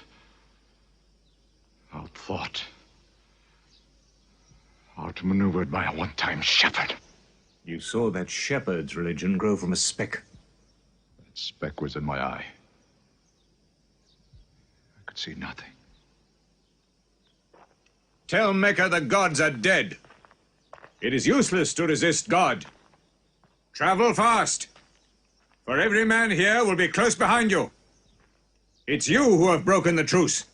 outthought, outmaneuvered by a one-time shepherd. You saw that shepherd's religion grow from a speck. That speck was in my eye. I could see nothing. Tell Mecca the gods are dead. It is useless to resist God. Travel fast, for every man here will be close behind you. It's you who have broken the truce.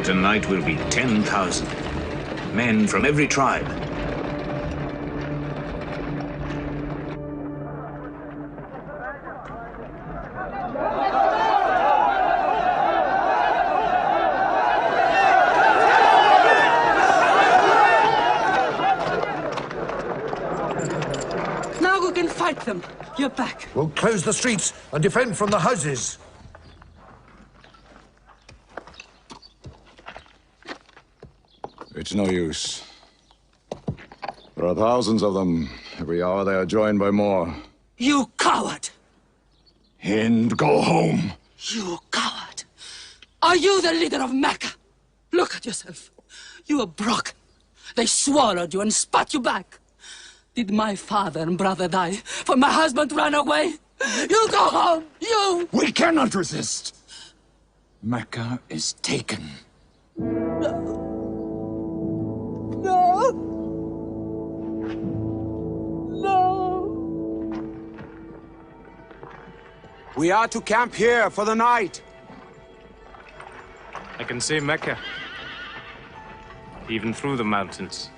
Tonight will be 10,000 men from every tribe. Now we can fight them. You're back. We'll close the streets and defend from the houses. It's no use. There are thousands of them. Every hour they are joined by more. You coward! Hind, go home. You coward! Are you the leader of Mecca? Look at yourself. You are broken. They swallowed you and spat you back. Did my father and brother die? For my husband ran away? You go home! You! We cannot resist. Mecca is taken. No! No! We are to camp here for the night. I can see Mecca, even through the mountains.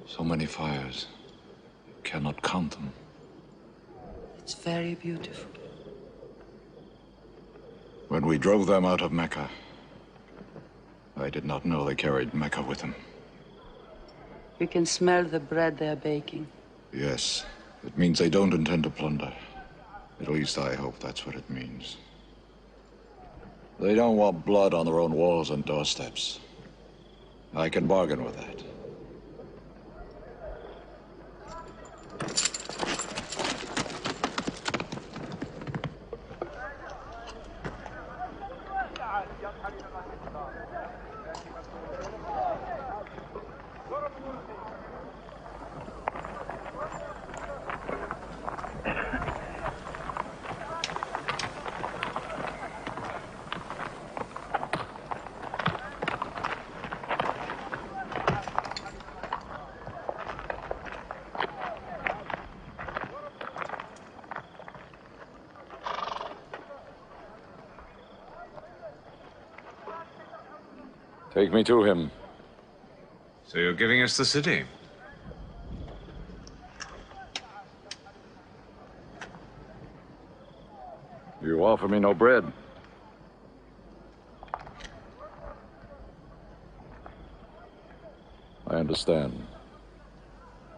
So many fires. You cannot count them. It's very beautiful. When we drove them out of Mecca, I did not know they carried Mecca with them. We can smell the bread they're baking. Yes, it means they don't intend to plunder. At least I hope that's what it means. They don't want blood on their own walls and doorsteps. I can bargain with that. Take me to him. So you're giving us the city? You offer me no bread. I understand.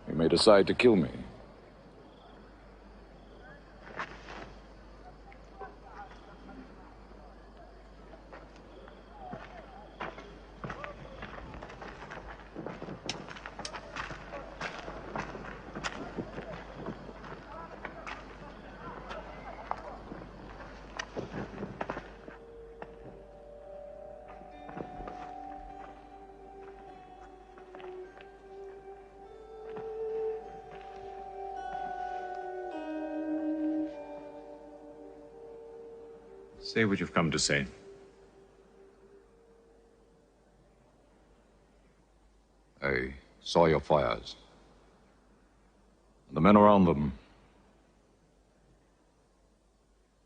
You may decide to kill me. Say what you've come to say. I saw your fires. The men around them.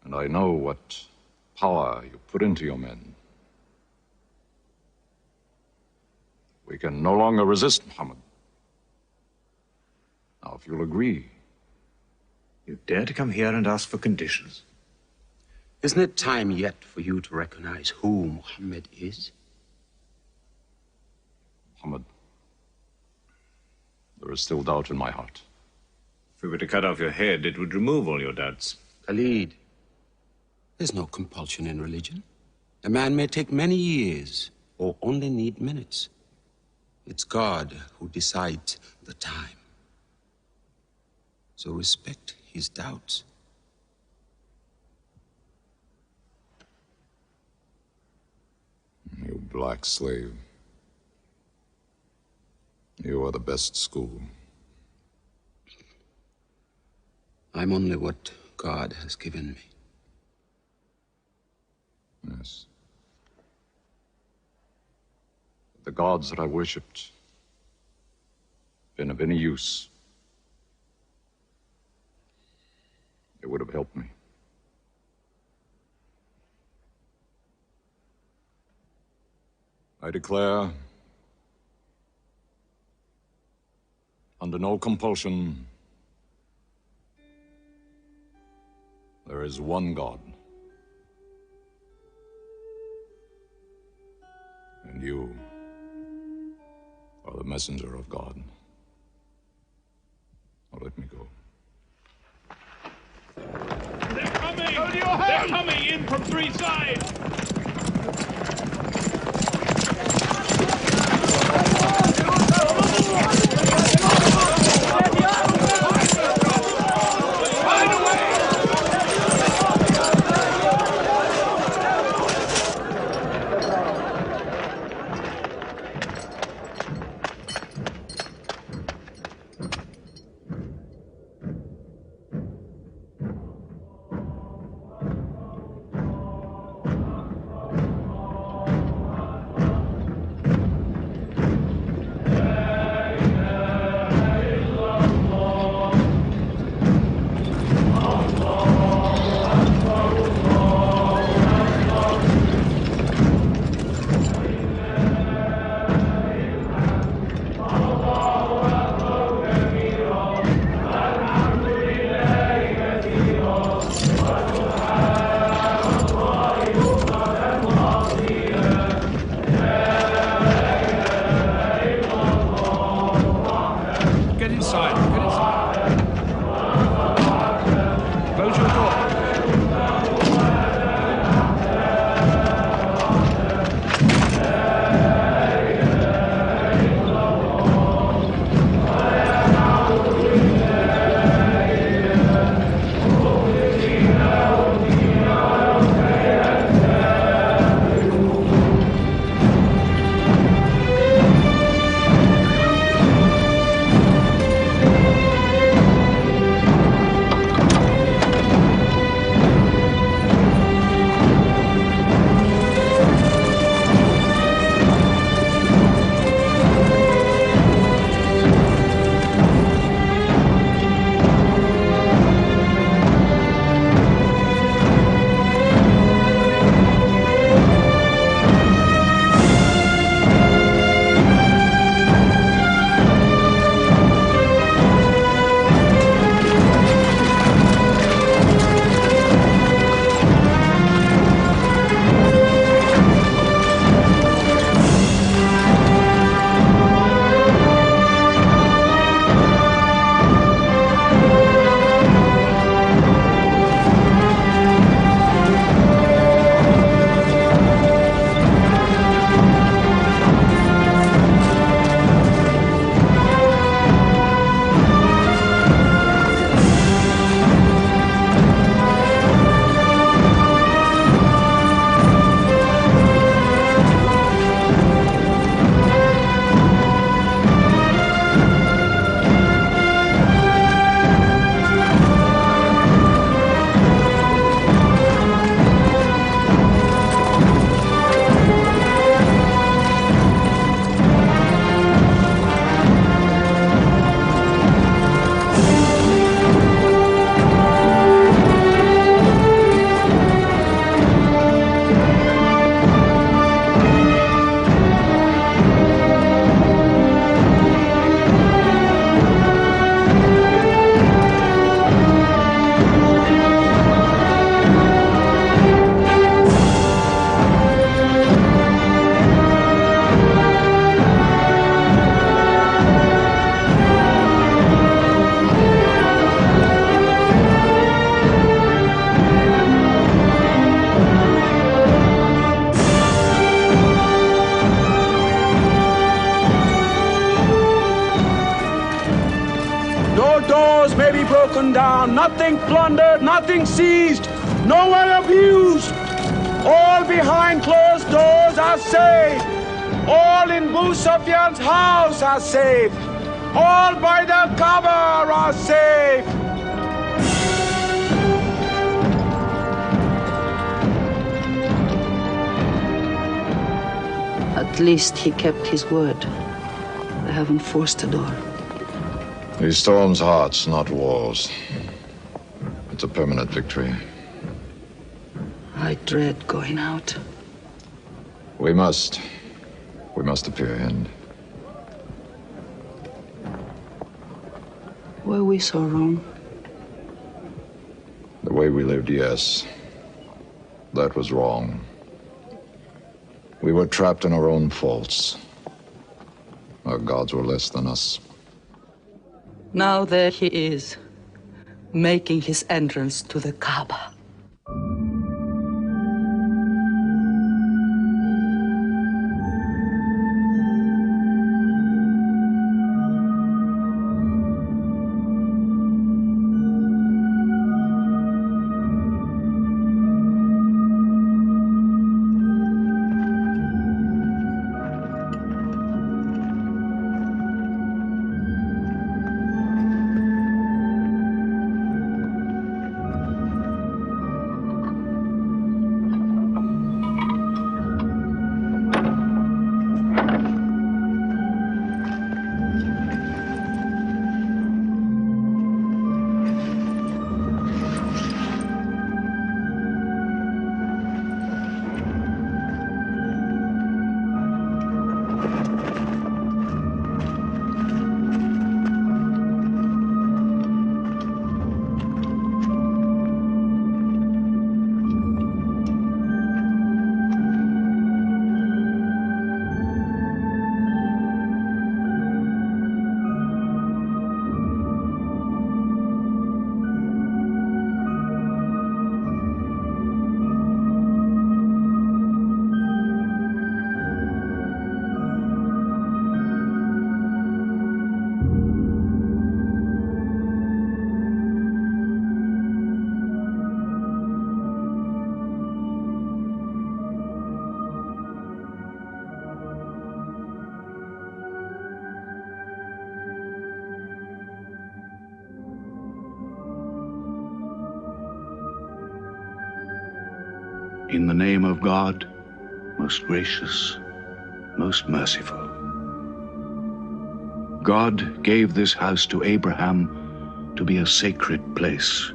And I know what power you put into your men. We can no longer resist Muhammad. Now, if you'll agree. You dare to come here and ask for conditions? Isn't it time yet for you to recognize who Muhammad is? Muhammad, there is still doubt in my heart. If we were to cut off your head, it would remove all your doubts. Khalid, there's no compulsion in religion. A man may take many years or only need minutes. It's God who decides the time. So respect his doubts. You black slave. You are the best school. I'm only what God has given me. Yes. The gods that I worshipped been of any use. It would have helped me. I declare, under no compulsion, there is one God. And you are the messenger of God. Now let me go. They're coming! Go to your head! They're coming in from three sides! torn down, nothing plundered, nothing seized, no one abused. All behind closed doors are safe. All in Abu Sufyan's house are safe. All by the Kaaba are safe. At least he kept his word. They haven't forced the door. He storms hearts, not walls. It's a permanent victory. I dread going out. We must appear and Were we so wrong? the way we lived, yes. That was wrong. We were trapped in our own faults. Our gods were less than us. Now there he is, making his entrance to the Kaaba. In the name of God, most gracious, most merciful. God gave this house to Abraham to be a sacred place.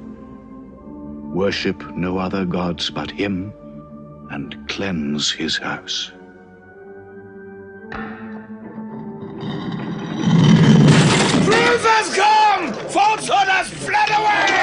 Worship no other gods but him and cleanse his house. Truth has come! Falsehood has fled away!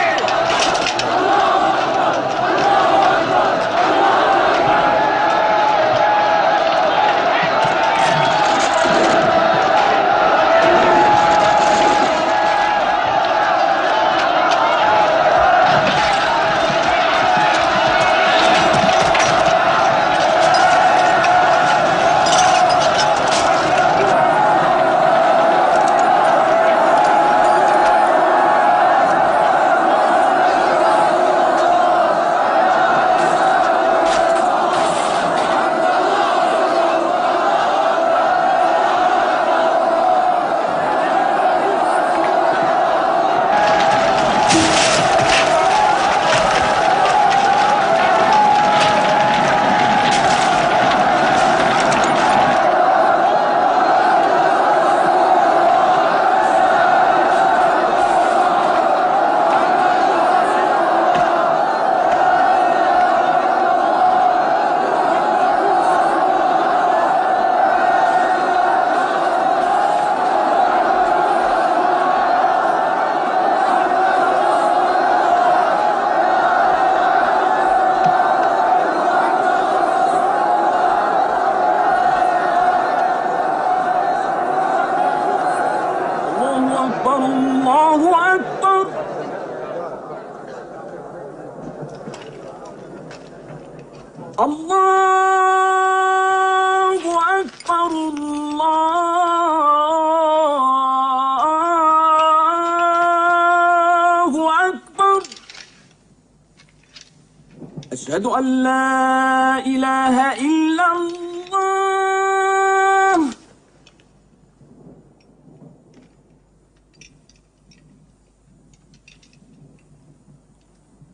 أشهد أن لا إله إلا الله.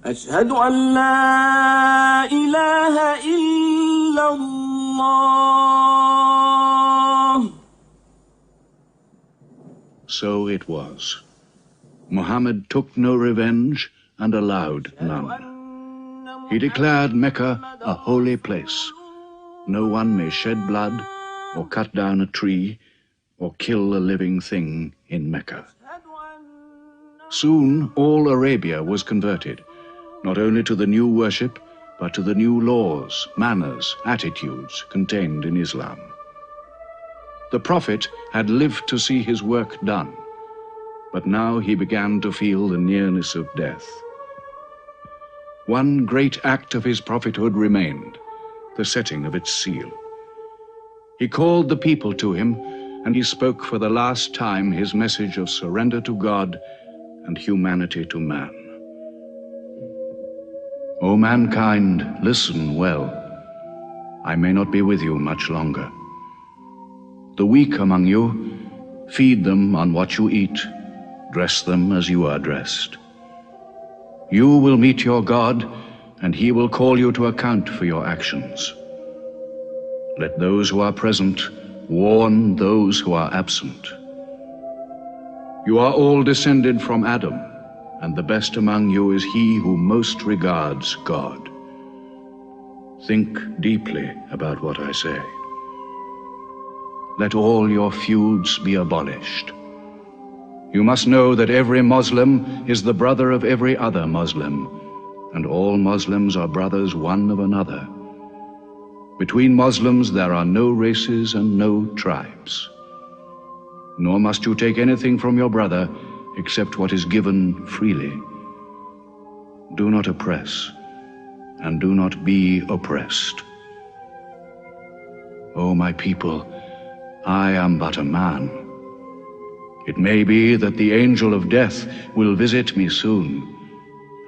أشهد أن لا إله إلا الله. So it was. Muhammad took no revenge and allowed none. He declared Mecca a holy place. No one may shed blood, or cut down a tree, or kill a living thing in Mecca. Soon all Arabia was converted, not only to the new worship, but to the new laws, manners, attitudes contained in Islam. The Prophet had lived to see his work done, but now he began to feel the nearness of death. One great act of his prophethood remained, the setting of its seal. He called the people to him, and he spoke for the last time his message of surrender to God and humanity to man. O mankind, listen well. I may not be with you much longer. The weak among you, feed them on what you eat, dress them as you are dressed. You will meet your God, and he will call you to account for your actions. Let those who are present warn those who are absent. You are all descended from Adam, and the best among you is he who most regards God. Think deeply about what I say. Let all your feuds be abolished. You must know that every Muslim is the brother of every other Muslim, and all Muslims are brothers one of another. Between Muslims there are no races and no tribes. Nor must you take anything from your brother except what is given freely. Do not oppress, and do not be oppressed. O my people, I am but a man. It may be that the angel of death will visit me soon,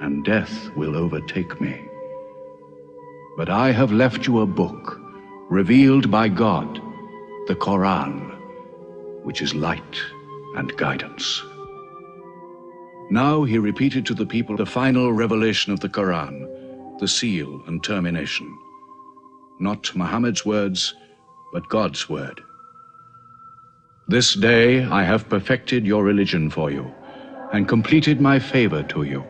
and death will overtake me. But I have left you a book, revealed by God, the Quran, which is light and guidance. Now he repeated to the people the final revelation of the Quran, the seal and termination. Not Muhammad's words, but God's word. This day I have perfected your religion for you, and completed my favor to you,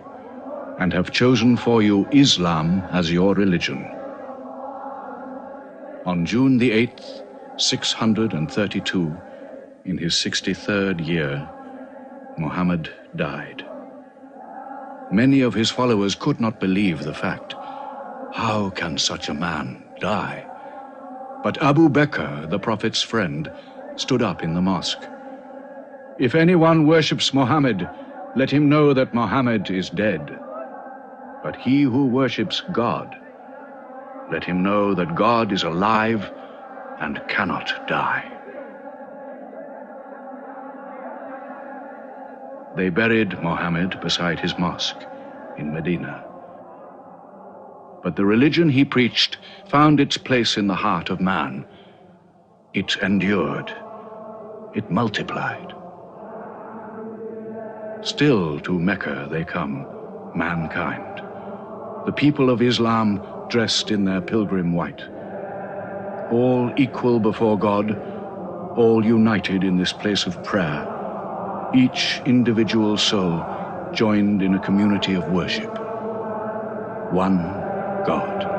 and have chosen for you Islam as your religion. On June the 8th, 632, in his 63rd year, Muhammad died. Many of his followers could not believe the fact. How can such a man die? But Abu Bakr, the Prophet's friend, stood up in the mosque. If anyone worships Muhammad, let him know that Muhammad is dead. But he who worships God, let him know that God is alive and cannot die. They buried Muhammad beside his mosque in Medina. But the religion he preached found its place in the heart of man. It endured. It multiplied. Still to Mecca they come, mankind. The people of Islam dressed in their pilgrim white. All equal before God, all united in this place of prayer. Each individual soul joined in a community of worship. One God.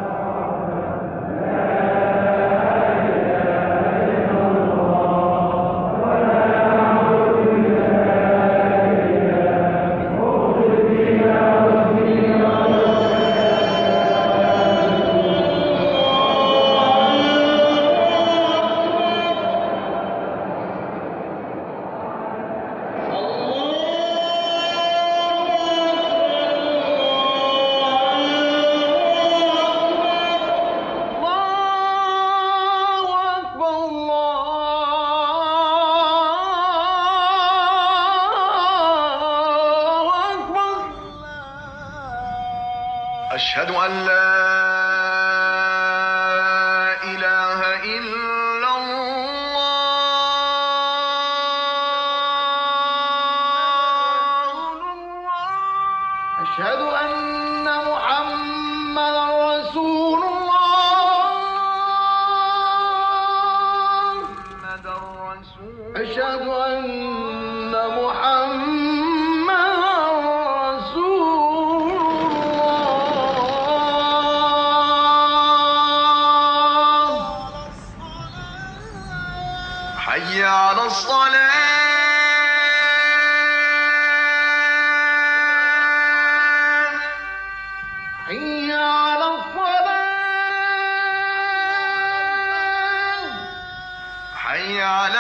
أشهد أن لا حي على